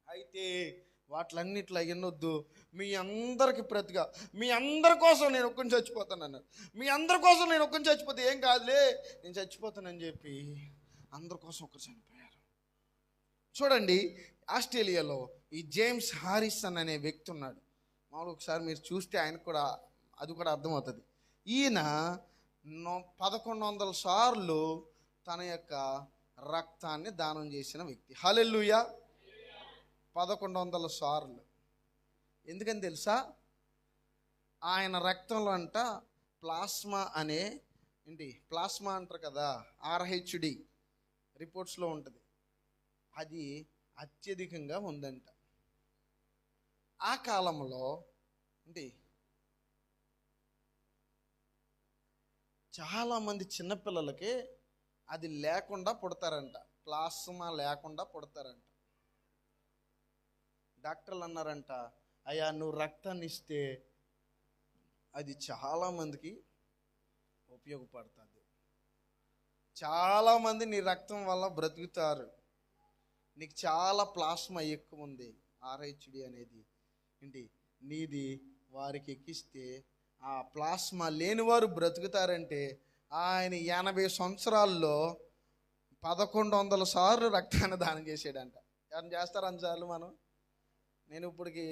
అయితే వాటిలన్నిట్లో ఎన్నొద్దు, మీ అందరికి ప్రతిగా, మీ అందరి కోసం నేను ఒక్కని చచ్చిపోతాను అన్నారు. మీ అందరి కోసం నేను ఒక్కని చచ్చిపోతే ఏం కాదులే, నేను చచ్చిపోతానని చెప్పి అందరి కోసం ఒకరు చనిపోయారు. చూడండి, ఆస్ట్రేలియాలో ఈ జేమ్స్ హారిసన్ అనే వ్యక్తి ఉన్నాడు. మామూలు ఒకసారి మీరు చూస్తే ఆయనకు కూడా అది కూడా అర్థమవుతుంది. ఈయన 1100 సార్లు తన యొక్క రక్తాన్ని దానం చేసిన వ్యక్తి. హల్లెలూయా. 1100 సార్లు. ఎందుకని తెలుసా? ఆయన రక్తంలో అంట ప్లాస్మా అనే ప్లాస్మా అంటారు కదా, RHD రిపోర్ట్స్లో ఉంటుంది, అది అత్యధికంగా ఉందంట. ఆ కాలంలో చాలామంది చిన్నపిల్లలకి అది లేకుండా పుడతారంట, ప్లాస్మా లేకుండా పుడతారంట. డాక్టర్లు అన్నారంట, అయ్యా నువ్వు రక్తాన్ని ఇస్తే అది చాలామందికి ఉపయోగపడుతుంది, చాలామంది నీ రక్తం వల్ల బ్రతుకుతారు, నీకు చాలా ప్లాస్మా ఎక్కువ ఉంది, RHD అనేది నీది వారికి ఎక్కిస్తే ఆ ప్లాస్మా లేని వారు బ్రతుకుతారంటే ఆయన 80 సంవత్సరాల్లో 1100 సార్లు రక్తాన్ని దానం చేసాడంట. ఎవరైనా చేస్తారు అన్నిసార్లు? నేను ఇప్పటికి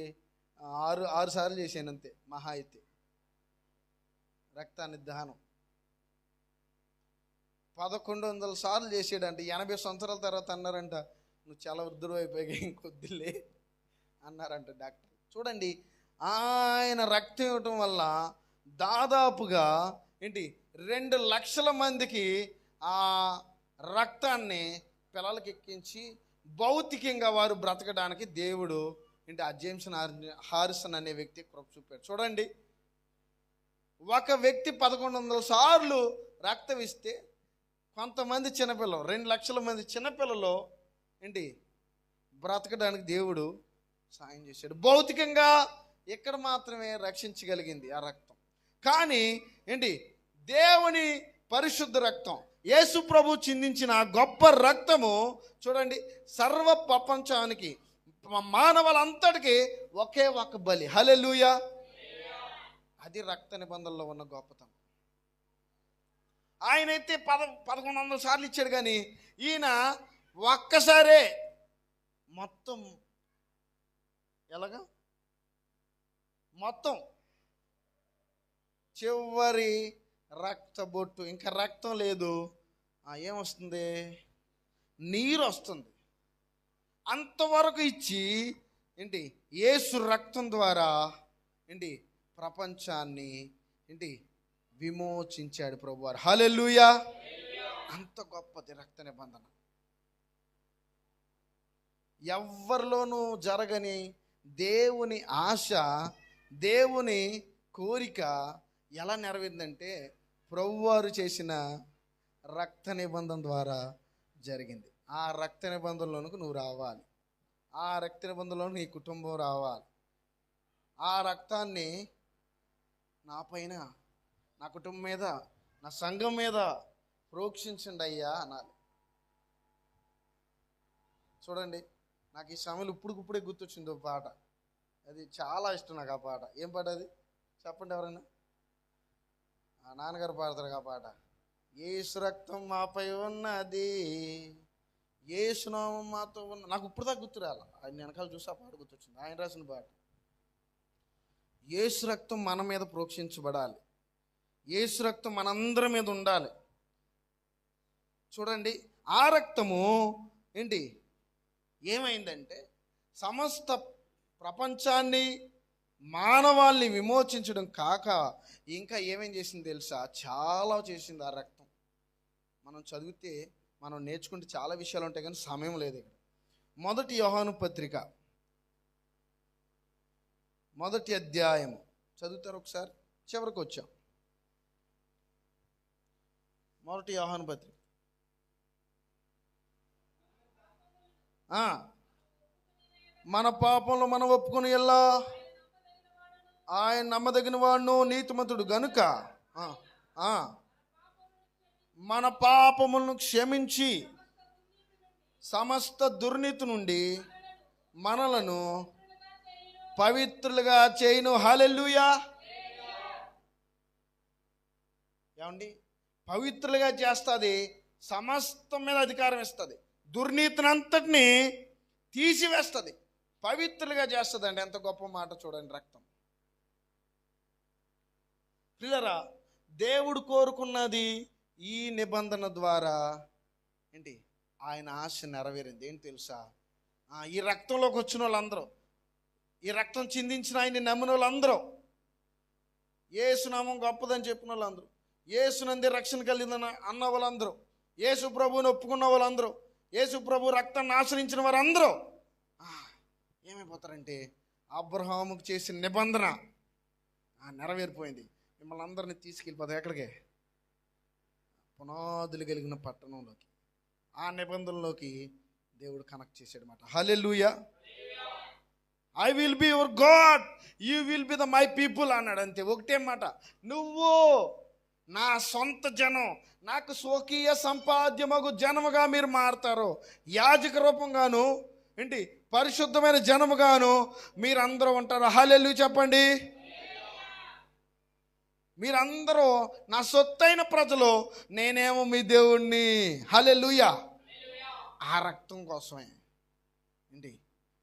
6 సార్లు చేశాను అంతే, మహా అయితే రక్తాన్ని దానం. 1100 సార్లు చేసాడంట. 80 సంవత్సరాల తర్వాత అన్నారంట, నువ్వు చాలా వృద్ధుడు అయిపోయాక ఇంకొద్దులే అన్నారంట డాక్టర్. చూడండి, ఆయన రక్తం ఇవ్వటం వల్ల దాదాపుగా 2 లక్షల మందికి ఆ రక్తాన్ని పిల్లలకి ఎక్కించి భౌతికంగా వారు బ్రతకడానికి దేవుడు ఆ జేమ్స్ హారిసన్ అనే వ్యక్తి కృప చూపాడు. చూడండి, ఒక వ్యక్తి 1100 సార్లు రక్తం ఇస్తే కొంతమంది చిన్నపిల్లలు, 2 లక్షల మంది చిన్నపిల్లలు బ్రతకడానికి దేవుడు సాయం చేశాడు. భౌతికంగా ఇక్కడ మాత్రమే రక్షించగలిగింది ఆ రక్తం. కానీ దేవుని పరిశుద్ధ రక్తం, యేసు ప్రభు చిందించిన ఆ గొప్ప రక్తము చూడండి, సర్వ ప్రపంచానికి, మానవులంతటికి ఒకే ఒక బలి. హల్లెలూయా. అది రక్త నిబంధనలో ఉన్న గొప్పతనం. ఆయనైతే 1100 సార్లు ఇచ్చాడు, కానీ ఈయన ఒక్కసారే మొత్తం ఎలాగా మొత్తం చివరి రక్త బొట్టు, ఇంకా రక్తం లేదు, ఏమొస్తుంది, నీరు వస్తుంది. అంతవరకు ఇచ్చి యేసు రక్తం ద్వారా ప్రపంచాన్ని విమోచించాడు ప్రభువారు. హల్లెలూయా. అంత గొప్పది రక్త నిబంధన. ఎవ్వరిలోనూ జరగని దేవుని ఆశ, దేవుని కోరిక ఎలా నెరవేరిందంటే ప్రభువారు చేసిన రక్త నిబంధన ద్వారా జరిగింది. ఆ రక్త నిబంధనలోనికి నువ్వు రావాలి, ఆ రక్త నిబంధనలోకి నీ కుటుంబం రావాలి. ఆ రక్తాన్ని నా పైన, నా కుటుంబం మీద, నా సంఘం మీద ప్రోక్షించండి అయ్యా అనాలి. చూడండి, నాకు ఈ సమయంలో ఇప్పుడే గుర్తొచ్చింది ఒక పాట, అది చాలా ఇష్టం నాకు. ఆ పాట ఏం పాట అది చెప్పండి ఎవరైనా? నాన్నగారు పాడతారు ఆ పాట. యేసు రక్తం మాపై ఉన్నది, యేసు నామం మాతో ఉన్న. నాకు ఇప్పుడు దాకా గుర్తు రాల, ఆయన వెనకాల చూసి ఆ పాట గుర్తొచ్చింది, ఆయన రాసిన పాట. యేసు రక్తం మన మీద ప్రోక్షించబడాలి, యేసు రక్తం మనందరి మీద ఉండాలి. చూడండి, ఆ రక్తము ఏమైందంటే సమస్త ప్రపంచాన్ని మానవాల్ని విమోచించడం కాక ఇంకా ఏమేం చేసింది తెలుసా? చాలా చేసింది ఆ రక్తం. మనం చదివితే మనం నేర్చుకుంటే చాలా విషయాలు ఉంటాయి, కానీ సమయం లేదు ఇక్కడ. మొదటి యోహాను పత్రిక 1వ అధ్యాయము చదువుతారు ఒకసారి, చివరికి వచ్చాం. 1 యోహాను పత్రిక. మన పాపంలో మనం ఒప్పుకొని ఎలా ఆయన నమ్మదగిన వాడును నీతిమంతుడు గనుక మన పాపములను క్షమించి సమస్త దుర్నీతి నుండి మనలను పవిత్రులుగా చేయును. హల్లెలూయా. ఏమండి? పవిత్రులుగా చేస్తుంది, సమస్తం మీద అధికారం ఇస్తుంది, దుర్నీతిని అంతటిని తీసివేస్తుంది, పవిత్రులుగా చేస్తుంది. అంటే ఎంత గొప్ప మాట చూడండి. రక్తం పిల్లరా, దేవుడు కోరుకున్నది ఈ నిబంధన ద్వారా ఏంటి? ఆయన ఆశ నెరవేరింది. ఏంటి తెలుసా? ఈ రక్తంలోకి వచ్చిన వాళ్ళందరూ, ఈ రక్తం చిందించిన ఆయన్ని నమ్మిన వాళ్ళందరూ, యేసునామం గొప్పదని చెప్పిన వాళ్ళందరూ, యేసునందే రక్షణ కలిగిందని అన్న వాళ్ళందరూ, యేసు ప్రభువుని ఒప్పుకున్న వాళ్ళందరూ, యేసు ప్రభు రక్తాన్ని ఆశ్రయించిన వారందరూ ఏమైపోతారంటే అబ్రహాముకు చేసిన నిబంధన నెరవేరిపోయింది. మిమ్మల్ని అందరినీ తీసుకెళ్ళిపోతాయి ఎక్కడికి? పునాదులు కలిగిన పట్టణంలోకి, ఆ నిబంధనలోకి దేవుడు కనెక్ట్ చేశాడు మాట. Hallelujah. I will be your God, you will be the my people అన్నాడు. అంతే, ఒకటే మాట. నువ్వు నా సొంత జనం, నాకు స్వకీయ సంపాద్యమగు జనముగా మీరు మారుతారు. యాజక రూపంగాను ఏంటి, పరిశుద్ధమైన జనముగాను మీరందరూ ఉంటారు. హల్లెలూయా చెప్పండి. మీరందరూ నా సొత్తైన ప్రజలు, నేనేమో మీ దేవుణ్ణి. హల్లెలూయా. ఆ రక్తం కోసమే ఏంటి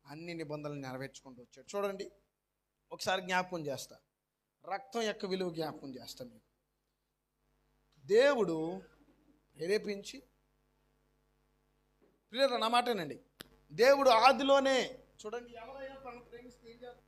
అన్ని నిబంధనలు నెరవేర్చుకుంటూ వచ్చాడు. చూడండి ఒకసారి జ్ఞాపకం చేస్తా, రక్తం యొక్క విలువ జ్ఞాపకం చేస్తా మీకు. దేవుడు ప్రేరేపించి, ప్రియరా నా మాటేనండి, దేవుడు ఆదిలోనే చూడండి, ఎవరైనా తనను ప్రేమిస్తే ఏం చేస్తారు?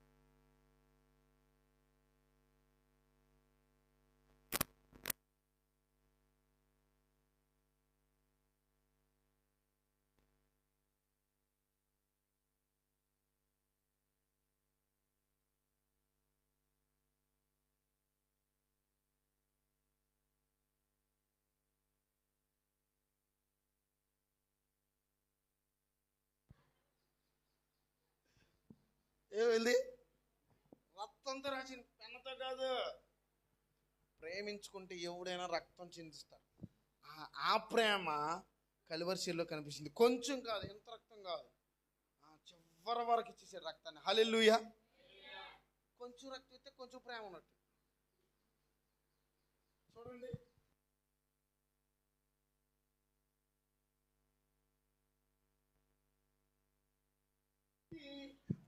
ఏమైంది? రక్తంతో రాసిన పెన్నతో కాదు. ప్రేమించుకుంటే ఎవడైనా రక్తం చిందిస్తాడు. ఆ ప్రేమ కలువరిశీల్లో కనిపిస్తుంది. కొంచెం కాదు, ఎంత రక్తం కాదు, చివరి వరకు ఇచ్చేసాడు రక్తాన్ని. హల్లెలూయా. కొంచెం రక్తం ఇస్తే కొంచెం ప్రేమ ఉన్నట్టు. చూడండి,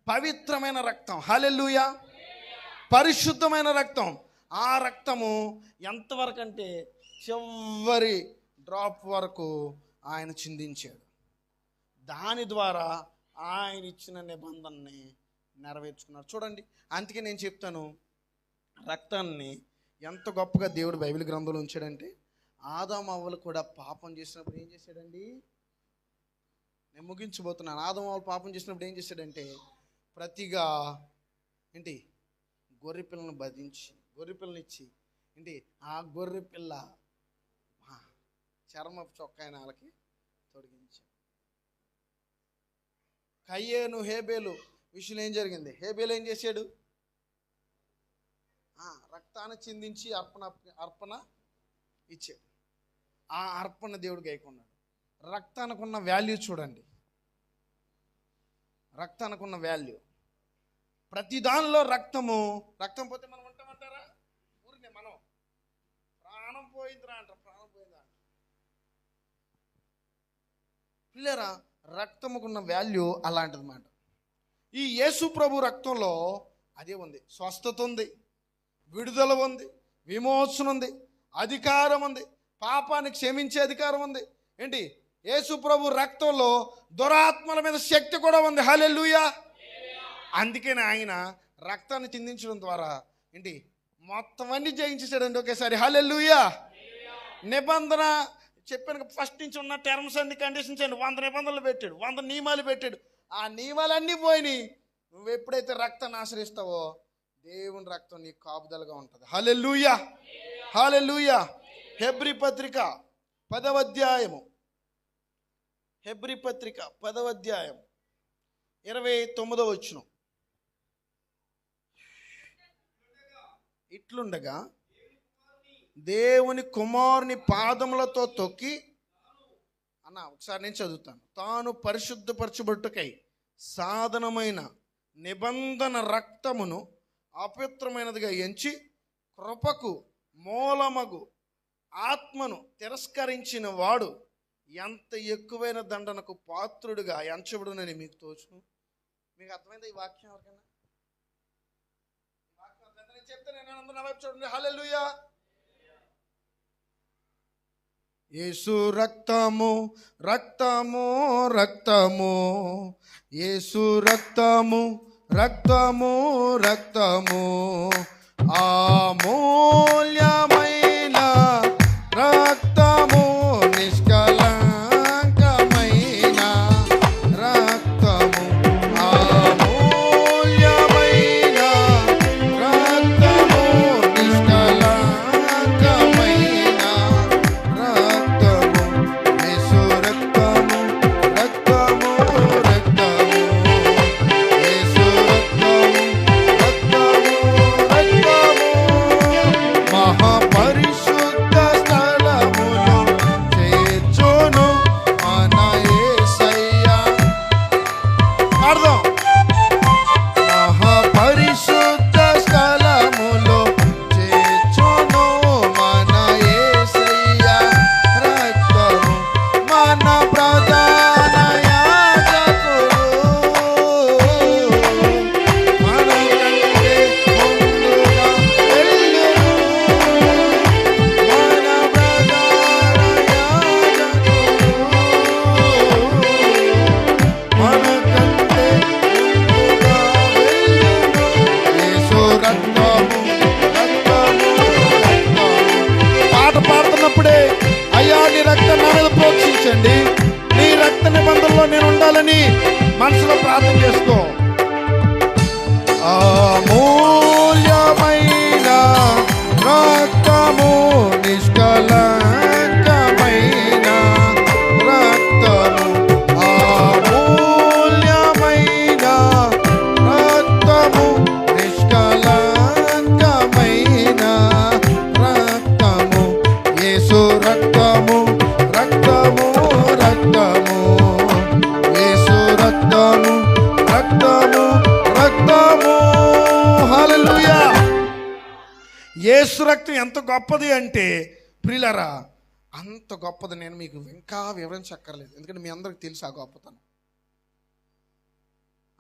పవిత్రమైన రక్తం. హల్లెలూయా. పరిశుద్ధమైన రక్తం. ఆ రక్తము ఎంతవరకు అంటే చివరి డ్రాప్ వరకు ఆయన చిందించాడు. దాని ద్వారా ఆయన ఇచ్చిన నిబంధనని నెరవేర్చుకున్నారు. చూడండి, అందుకే నేను చెప్తాను, రక్తాన్ని ఎంత గొప్పగా దేవుడు బైబిల్ గ్రంథంలో ఉంచాడంటే, ఆదాము అవ్వలు కూడా పాపం చేసినప్పుడు ఏం చేశాడండి? నేను ముగించబోతున్నాను. ఆదాము అవ్వలు పాపం చేసినప్పుడు ఏం చేశాడంటే, ప్రతిగా ఏంటి గొర్రె పిల్లను బధించి, గొర్రె పిల్లని ఇచ్చి ఏంటి ఆ గొర్రె పిల్ల చర్మపు చొక్కాయిన వాళ్ళకి తొడిగించాడు. కయ్యేను హేబేలు విషయంలో ఏం జరిగింది? హేబేలు ఏం చేశాడు? రక్తాన్ని చిందించి అర్పణ ఇచ్చాడు. ఆ అర్పణ దేవుడు గైకొన్నాడు. రక్తానికి ఉన్న వాల్యూ చూడండి, రక్తానికి ఉన్న వాల్యూ. ప్రతి దానిలో రక్తం పోతే మనం ఉంటామంటారా? ఊరినే మనం ప్రాణం పోయిందిరా అంటారు, ప్రాణం పోయిందా అంటారు. పిల్లరా, రక్తముకున్న వాల్యూ అలాంటిది మాట. ఈ యేసు ప్రభు రక్తంలో అదే ఉంది. స్వస్థత ఉంది, విడుదల ఉంది, విమోచన ఉంది, అధికారం ఉంది, పాపాన్ని క్షమించే అధికారం ఉంది. ఏంటి? యేసు ప్రభు రక్తంలో దురాత్మల మీద శక్తి కూడా ఉంది. హల్లెలూయా. అందుకని ఆయన రక్తాన్ని చిందించడం ద్వారా ఏంటి మొత్తం అన్ని జయించేసాడండి ఒకేసారి. హల్లెలూయా. నిబంధన చెప్పాను ఫస్ట్ నుంచి ఉన్న టర్మ్స్ అండ్ కండిషన్స్ అండి 100 నిబంధనలు పెట్టాడు, 100 నియమాలు పెట్టాడు. ఆ నియమాలన్నీ పోయినాయి. నువ్వు ఎప్పుడైతే రక్తాన్ని ఆశ్రయిస్తావో దేవుని రక్తం నీకు కాపుదలుగా ఉంటుంది. హల్లెలూయా, హల్లెలూయా. హెబ్రీ పత్రిక 10వ అధ్యాయము, హెబ్రీ పత్రిక 10వ అధ్యాయం 29వ వచనం. ఇట్లుండగా దేవుని కుమారుని పాదములతో తొక్కి అన్న ఒకసారి నేను చదువుతాను. తాను పరిశుద్ధపరచబట్టుకై సాధనమైన నిబంధన రక్తమును అపవిత్రమైనదిగా ఎంచి కృపకు మూలమగు ఆత్మను తిరస్కరించిన వాడు ఎంత ఎక్కువైన దండనకు పాత్రుడుగా ఎంచబడునని మీకు తోచును. మీకు అర్థమైందా ఈ వాక్యం? ఎవరికైనా నేను చెప్తే నేను అందరూ నా వైపు చూడండి. హల్లెలూయా. యేసు రక్తము రక్తము రక్తము, యేసు రక్తము రక్తము రక్తము, అమూల్యమైన రక్తము, నిష్కలంకమైన రక్తము, అమూల్యమైన రక్తము, నిష్కలంకమైన రక్తము, యేసు రక్తము రక్తము రక్తము, యేసు రక్తము రక్తము రక్తము, మహాపరిశుద్ధ స్థలములో చేర్చును మన యేసయ్య. అర్థం, మహాపరిశుద్ధ స్థలములో చేర్చును మన యేసయ్య రక్తము, మన ప్రధాన యాజకుడు మన కంటే ముందుగా వెళ్ళెను, మన ప్రధాన యాజకుడు మన కంటే ముందుగా వెళ్ళెను. యేసు రక్తము రక్తము రక్తము. పాట పాడుతున్నప్పుడే అయ్యా నీ రక్తం నా మీద ప్రోక్షించండి, నీ రక్త నిబంధనలో నేను ఉండాలని మనసులో ప్రార్థన చేసుకో. అమూల్యమైన రక్తము, నిష్కలంకమైన రక్తము, అమూల్యమైన రక్తము, నిష్కలంకమైన రక్తము, యేసు రక్తము రక్తము రక్తము, యేసు రక్తము రక్తము రక్తము. హల్లెలూయా. యేసు రక్తం ఎంత గొప్పది అంటే ప్రియులారా, అంత గొప్పది నేను మీకు ఇంకా వివరించక్కర్లేదు, ఎందుకంటే మీ అందరికి తెలుసు ఆ గొప్పతనం.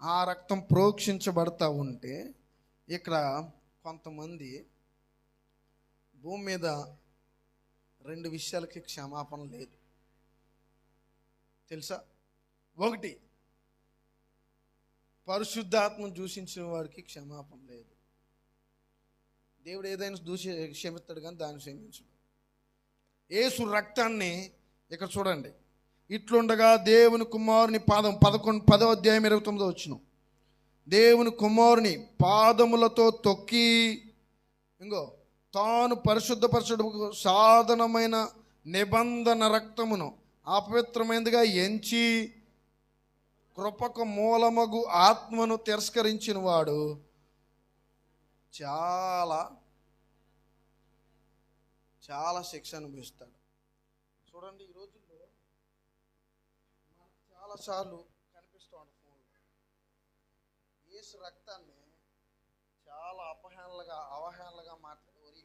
ఆ రక్తం ప్రోక్షించబడతా ఉంటే ఇక్కడ కొంతమంది భూమి మీద 2 విషయాలకి క్షమాపణ లేదు తెలుసా. ఒకటి, పరిశుద్ధాత్మను దూషించిన వాడికి క్షమాపణ లేదు. దేవుడు ఏదైనా క్షమిస్తాడు కానీ దాన్ని క్షమించడు. యేసు రక్తాన్ని ఇక్కడ చూడండి. ఇట్లుండగా దేవుని కుమారుని పాదం 10వ అధ్యాయం 29వ వచనం. దేవుని కుమారుని పాదములతో తొక్కి ఇంకో తాను పరిశుద్ధపరచడు సాధనమైన నిబంధన రక్తమును అపవిత్రమైనదిగా ఎంచి కృపకు మూలమగు ఆత్మను తిరస్కరించిన వాడు చాలా చాలా శిక్ష అనుభవిస్తాడు. చూడండి, ఈ రోజుల్లో మనకు చాలాసార్లు కనిపిస్తూ ఉంటుంది ఫోన్లో యేసు రక్తాన్ని చాలా అవహేళనగా మాట్లాడి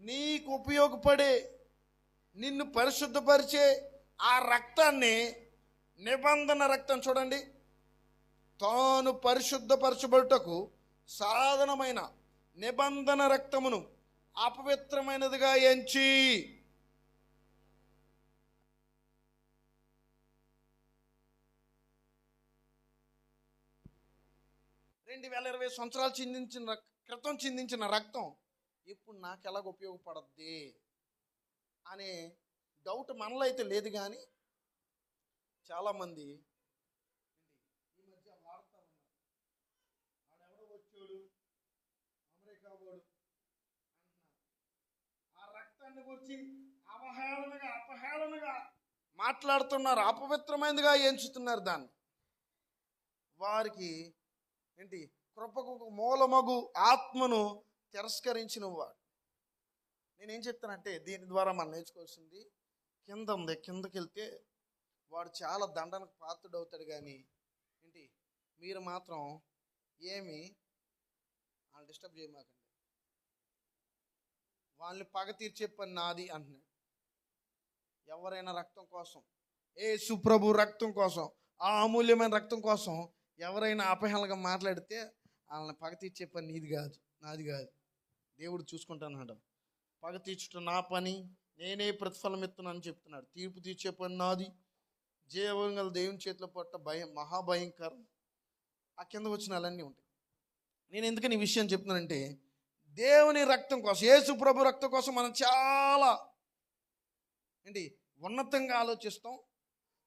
నీకు ఉపయోగపడే, నిన్ను పరిశుద్ధపరిచే ఆ రక్తాన్ని, నిబంధన రక్తం చూడండి, తాను పరిశుద్ధపరచబడుటకు సాధనమైన నిబంధన రక్తమును అపవిత్రమైనదిగా ఎంచి 2020 సంవత్సరాలు క్రితం చిందించిన రక్తం ఇప్పుడు నాకు ఎలాగ ఉపయోగపడద్ది అనే డౌట్ మనలో అయితే లేదు. కానీ చాలామంది ఈ మధ్య వాడుతూ ఉన్నారు, వాడెవడో వచ్చాడు అమెరికా వాడు అంటున్నారు. ఆ రక్తాన్ని గురించి అపహేళనగా మాట్లాడుతున్నారు, అపవిత్రమైనదిగా ఎంచుతున్నారు దాన్ని. వారికి కృపకు మూలమగు ఆత్మను తిరస్కరించిన వాడు. నేనేం చెప్తానంటే, దీని ద్వారా మనం నేర్చుకోవాల్సింది కింద ఉంది. కిందకి వెళ్తే వాడు చాలా దండనకు పాత్రుడవుతాడు. కానీ మీరు మాత్రం ఏమి వాళ్ళు డిస్టర్బ్ చేయమాకండి, వాళ్ళని పగ తీర్చే పని నాది అంటున్నాడు. ఎవరైనా రక్తం కోసం, యేసు ప్రభు రక్తం కోసం, ఆ అమూల్యమైన రక్తం కోసం ఎవరైనా అపహేళనగా మాట్లాడితే వాళ్ళని పగ తీర్చే పని నీది కాదు, నాది కాదు, దేవుడు చూసుకుంటానన్నాడు. పగ తీర్చుట నా పని, నేనే ప్రతిఫలం ఇస్తున్నానని చెప్తున్నాడు. తీర్పు తీర్చే పని నాది, జీవం గల దేవుని చేతిలో పట్ట భయం మహాభయంకరం. ఆ కింద వచ్చినాలన్నీ ఉంటాయి. నేను ఎందుకని ఈ విషయం చెప్తున్నానంటే, దేవుని రక్తం కోసం, యేసు ప్రభు రక్తం కోసం మనం చాలా ఉన్నతంగా ఆలోచిస్తాం,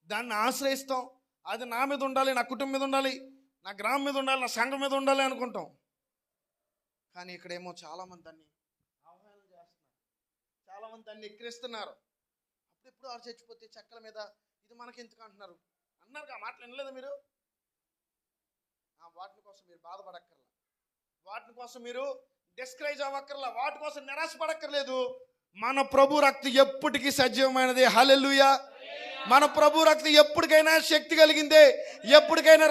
దాన్ని ఆశ్రయిస్తాం. అది నా మీద ఉండాలి, నా కుటుంబం మీద ఉండాలి, నా గ్రామం మీద ఉండాలి, నా సంఘం మీద ఉండాలి అనుకుంటాం. కానీ ఇక్కడేమో చాలామంది దాన్ని ఆహ్వానం చేస్తున్నారు, చాలామంది దాన్ని ఎక్కిరిస్తున్నారు. అప్పుడెప్పుడు ఆరు చచ్చిపోతే చెక్కల మీద ఇది మనకి ఎందుకు అంటున్నారు అన్నారు. ఆ మాటలు వినలేదా మీరు? వాటి కోసం మీరు బాధపడక్కర్లా, వాటి కోసం మీరు డిస్కరేజ్ అవ్వక్కర్లా, వాటి కోసం నిరాశపడక్కర్లేదు. మన ప్రభు రక్తం ఎప్పటికీ సజీవమైనది. హల్లెలూయా. మన ప్రభు రక్తం ఎప్పటికైనా శక్తి కలిగిందే, ఎప్పటికైనా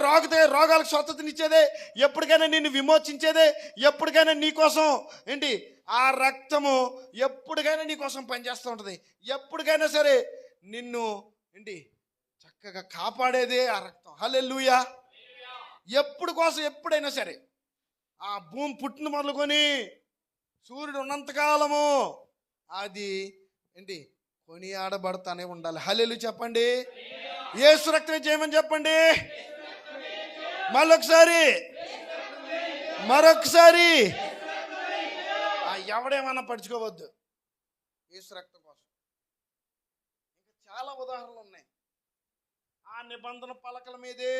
రోగాలకు స్వస్థతనిచ్చేదే, ఎప్పటికైనా నిన్ను విమోచించేదే, ఎప్పటికైనా నీకోసం ఆ రక్తము ఎప్పటికైనా నీకోసం పనిచేస్తూ ఉంటుంది. ఎప్పటికైనా సరే నిన్ను చక్కగా కాపాడేదే ఆ రక్తం. హల్లెలూయా. ఎప్పుడైనా సరే ఆ భూమి పుట్టిన మొదలుకొని సూర్యుడు ఉన్నంతకాలము అది కొనియాడబడతానే ఉండాలి. హల్లెలూయా చెప్పండి. యేసు రక్తమే చేయమని చెప్పండి. మరొకసారి ఎవడేమన్నా పడుచుకోవద్దు యేసు రక్తం కోసం. ఇంకా చాలా ఉదాహరణలు ఉన్నాయి. ఆ నిబంధన పలకల మీదే,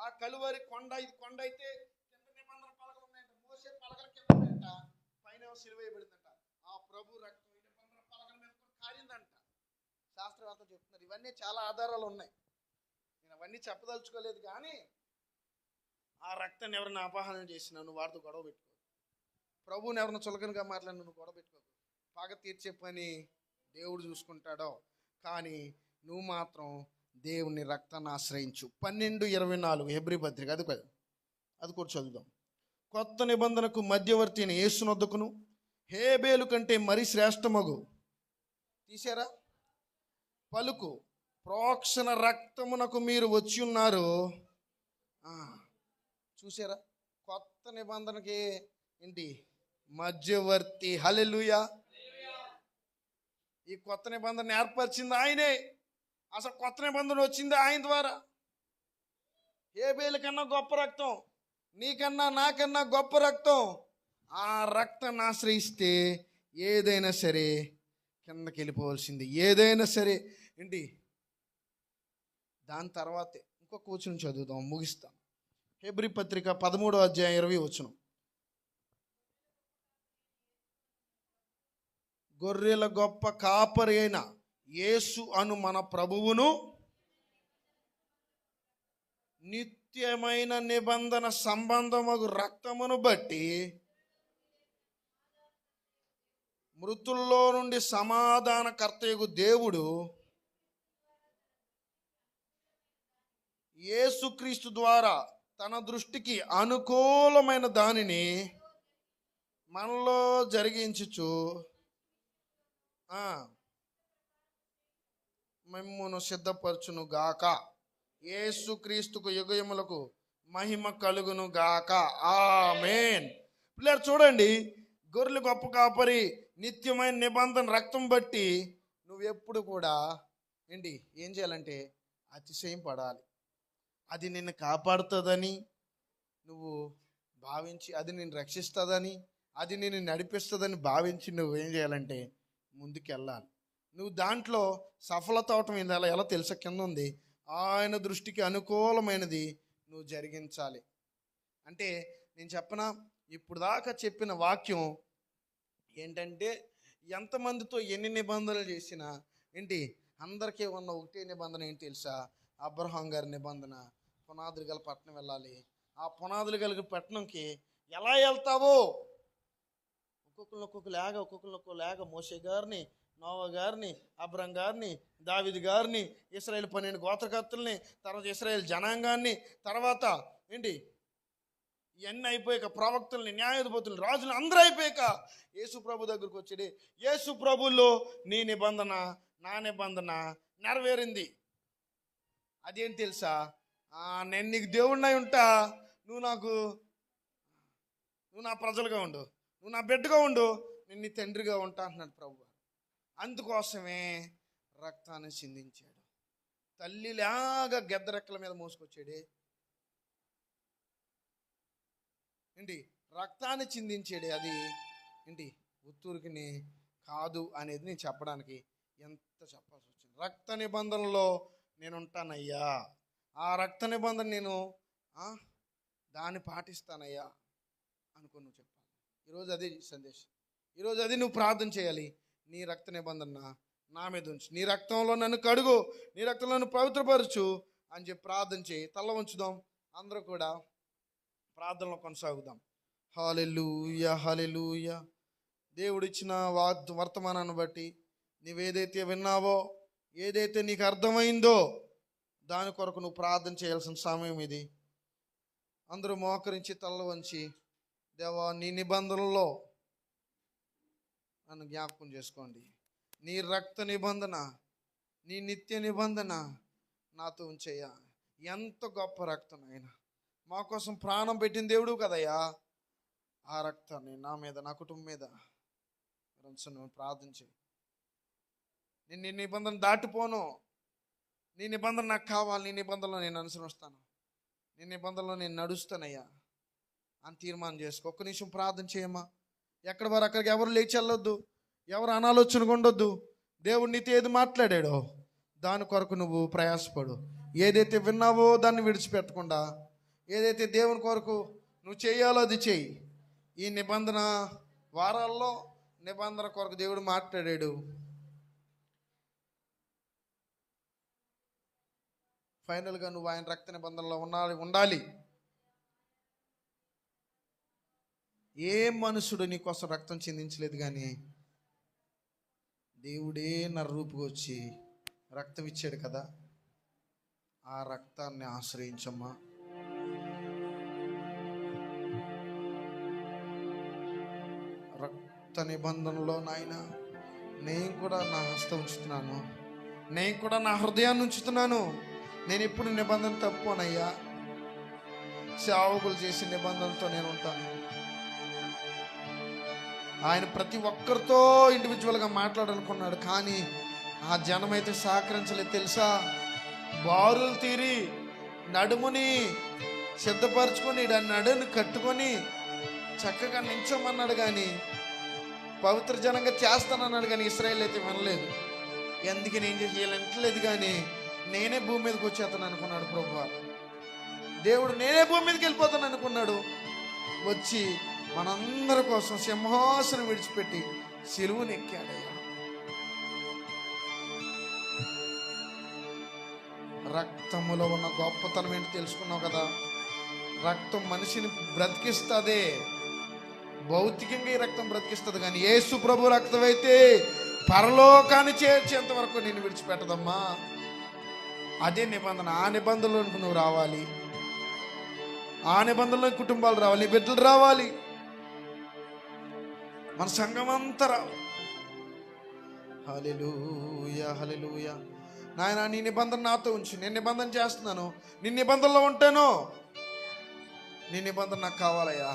ఆ కలువరి కొండ, ఇది కొండ అయితే కింద నిబంధన పలకలు ఉన్నాయంట, మోసే పలకల కింద ఉన్నాయంట, పైన సిలువ వేయబడిందంట. ఆ ప్రభు రక్తం ఈ నిబంధన పలకల మీద కారిందంట. శాస్త్రవేత్తలు చెప్తున్నారు. ఇవన్నీ చాలా ఆధారాలు ఉన్నాయి, నేను అవన్నీ చెప్పదలుచుకోలేదు. కానీ ఆ రక్తాన్ని ఎవరైనా అపహరణ చేసినా నువ్వు వాడితో గొడవ పెట్టుకో, ప్రభువుని ఎవరైనా చులకనగా మాట్లాడినా నువ్వు గొడవ పెట్టుకోకు. పగ తీర్చే పని దేవుడు చూసుకుంటాడో. కానీ నువ్వు మాత్రం దేవుని రక్తాన్ని ఆశ్రయించు. 12:24 హెబ్రీ పత్రిక, అది కూడా చదువుదాం. కొత్త నిబంధనకు మధ్యవర్తి అయిన యేసునొద్దకును హేబేలు కంటే మరి శ్రేష్టమగు తీసారా పలుకు ప్రోక్షణ రక్తమునకు మీరు వచ్చి ఉన్నారు. చూసారా, కొత్త నిబంధనకి మధ్యవర్తి. హల్లెలూయా. ఈ కొత్త నిబంధన ఏర్పరిచింది ఆయనే. అసలు కొత్త నిబంధన వచ్చింది ఆయన ద్వారా. హేబేలు కన్నా గొప్ప రక్తం, నీకన్నా నాకన్నా గొప్ప రక్తం. ఆ రక్తాన్ని ఆశ్రయిస్తే ఏదైనా సరే కిందకి వెళ్ళిపోవాల్సింది, ఏదైనా సరే దాని తర్వాతే ఇంకొక వచనం చదువుదాం, ముగిస్తాం. హెబ్రీ పత్రిక 13వ అధ్యాయం 20వ వచనం. గొర్రెల గొప్ప కాపరి అయిన యేసు అను మన ప్రభువును నిత్యమైన నిబంధన సంబంధమగు రక్తమును బట్టి మృతుల్లో నుండి సమాధానకర్తయగు దేవుడు యేసుక్రీస్తు ద్వారా తన దృష్టికి అనుకూలమైన దానిని మనలో జరిగించుచు మిమ్మును సిద్ధపరచును గాక. యేసుక్రీస్తుకు యుగయములకు మహిమ కలుగును గాక. ఆమేన్. పిల్లలు చూడండి, గొర్రెలు గొప్ప కాపరి, నిత్యమైన నిబంధన రక్తం బట్టి నువ్వెప్పుడు కూడా ఏం చేయాలంటే అతిశయం పడాలి. అది నిన్ను కాపాడుతుందని నువ్వు భావించి, అది నిన్ను రక్షిస్తుందని, అది నిన్ను నడిపిస్తుందని భావించి నువ్వేం చేయాలంటే ముందుకెళ్ళాలి. నువ్వు దాంట్లో సఫలత అవటం ఎలా తెలుసా? కింద ఉంది, ఆయన దృష్టికి అనుకూలమైనది నువ్వు జరిగించాలి. అంటే నేను చెప్పనా, ఇప్పుడు దాకా చెప్పిన వాక్యం ఏంటంటే, ఎంతమందితో ఎన్ని నిబంధనలు చేసినా అందరికీ ఉన్న ఒకటే నిబంధన ఏంటి తెలుసా? అబ్రహాం గారి నిబంధన, పునాదులు గల పట్టణం వెళ్ళాలి. ఆ పునాదులు కలిగి పట్టణంకి ఎలా వెళ్తావో ఒక్కొక్కరు లేక మోషే గారిని, నోవా గారిని, అబ్రహాం గారిని, దావీదు గారిని, ఇశ్రాయేలు 12 గోత్రకర్తల్ని, తర్వాత ఇశ్రాయేలు జనాంగాన్ని, తర్వాత ఇవన్నీ అయిపోయాక ప్రవక్తల్ని, న్యాయాధిపతులు, రాజులు అందరూ అయిపోయాక యేసు ప్రభు దగ్గరకు వచ్చాడు. యేసు ప్రభుల్లో నీ నిబంధన, నా నిబంధన నెరవేరింది. అదేం తెలుసా? నేను నీకు దేవుడినై ఉంటా, నువ్వు నా ప్రజలుగా ఉండు, నువ్వు నా బిడ్డగా ఉండు, నేను నీ తండ్రిగా ఉంటా అంటున్నాడు ప్రభు. అందుకోసమే రక్తాన్ని చిందించాడు. తల్లిలాగా గెద్దరెక్కల మీద మోసుకొచ్చాడే, రక్తాన్ని చిందించాడే. అది ఉత్తూరుకిని కాదు అనేది నేను చెప్పడానికి ఎంత చెప్పాల్సి వచ్చింది. రక్త నిబంధనలో నేను ఉంటానయ్యా, ఆ రక్త నిబంధన నేను దాన్ని పాటిస్తానయ్యా అనుకో నువ్వు చెప్పాలి. ఈరోజు అదే సందేశం, ఈరోజు అది నువ్వు ప్రార్థన చేయాలి. నీ రక్త నిబంధన నా మీద ఉంచు, నీ రక్తంలో నన్ను కడుగు, నీ రక్తంలో నన్ను పవిత్రపరచు అని చెప్పి ప్రార్థన చేయి. తల్ల ఉంచుదాం, అందరూ కూడా ప్రార్థనలో కొనసాగుదాం. హల్లెలూయా, హల్లెలూయా. దేవుడిచ్చిన వర్తమానాన్ని బట్టి నీవేదైతే విన్నావో, ఏదైతే నీకు అర్థమైందో దాని కొరకు నువ్వు ప్రార్థన చేయాల్సిన సమయం ఇది. అందరూ మోకరించి తల్ల వంచి, దేవా నీ నిబంధనలో నన్ను జ్ఞాపకం చేసుకోండి. నీ రక్త నిబంధన, నీ నిత్య నిబంధన నాతో ఉంచయ్యా. ఎంత గొప్ప రక్తం అయినా మా కోసం ప్రాణం పెట్టిన దేవుడు కదయ్యా. ఆ రక్తాన్ని నా మీద, నా కుటుంబం మీద ప్రార్థన చేయి. నేను నీ నిబంధన దాటిపోను, నీ నిబంధన నాకు కావాలి, నీ నిబంధనలో నేను అనుసరిస్తాను, నీ నిబంధనలో నేను నడుస్తానయ్యా అని తీర్మానం చేసుకో. ఒక్క నిమిషం ప్రార్థన చేయమ్మా. ఎక్కడి వారు అక్కడికి ఎవరు లేచి వెళ్ళొద్దు, ఎవరు అనాలోచనగా ఉండొద్దు. దేవుడు నీతో ఏది మాట్లాడాడో దాని కొరకు నువ్వు ప్రయాసపడు. ఏదైతే విన్నావో దాన్ని విడిచిపెట్టకుండా, ఏదైతే దేవుని కొరకు నువ్వు చేయాలో అది చేయి. ఈ నిబంధన వారాల్లో నిబంధన కొరకు దేవుడు మాట్లాడాడు. ఫైనల్గా నువ్వు ఆయన రక్త నిబంధనలో ఉండాలి. ఏ మనుషుడు నీకోసం రక్తం చిందించలేదు, కానీ దేవుడే నరరూపుగా వచ్చి రక్తం ఇచ్చాడు కదా. ఆ రక్తాన్ని ఆశ్రయించమ్మా. రక్త నిబంధనలో నాయన నేను కూడా నా హస్తం ఉంచుతున్నాను, నేను కూడా నా హృదయాన్ని ఉంచుతున్నాను. నేను ఎప్పుడు నిబంధన తప్పునయ్యా. సేవకులు చేసే నిబంధనతో నేను ఉంటాను. ఆయన ప్రతి ఒక్కరితో ఇండివిజువల్గా మాట్లాడాలనుకున్నాడు, కానీ ఆ జనమైతే సహకరించలేదు తెలుసా. బారులు తీరి నడుముని సిద్ధపరచుకొని దాన్ని నడుని కట్టుకొని చక్కగా నించోమన్నాడు, కానీ పవిత్ర జనంగా చేస్తానన్నాడు. కానీ ఇశ్రాయేల్ అయితే వినలేదు. ఎందుకు నేను చేయాలంటలేదు, కానీ నేనే భూమి మీదకి వచ్చేస్తాను అనుకున్నాడు ప్రభువా. దేవుడు నేనే భూమి మీదకి వెళ్ళిపోతాను అనుకున్నాడు. వచ్చి మనందరి కోసం సింహాసనం విడిచిపెట్టి సిలువను ఎక్కాడయ్యా. రక్తములో ఉన్న గొప్పతనం ఏంటి తెలుసుకున్నావు కదా. రక్తం మనిషిని బ్రతికిస్తుంది, భౌతికంగా ఈ రక్తం బ్రతికిస్తుంది, కానీ యేసు ప్రభు రక్తం అయితే పరలోకాన్ని చేర్చేంత వరకు నేను విడిచిపెట్టదమ్మా. అదే నిబంధన. ఆ నిబంధనలోకి నువ్వు రావాలి, ఆ నిబంధనలో కుటుంబాలు రావాలి, బిడ్డలు రావాలి, మన సంఘం అంతా రావాలి. హల్లెలూయా, హల్లెలూయా. నాయన నీ నిబంధన నాతో ఉంచు. నేను నిబంధన చేస్తున్నాను, నీ నిబంధనలో ఉంటాను. నీ నిబంధన నాకు కావాలయ్యా.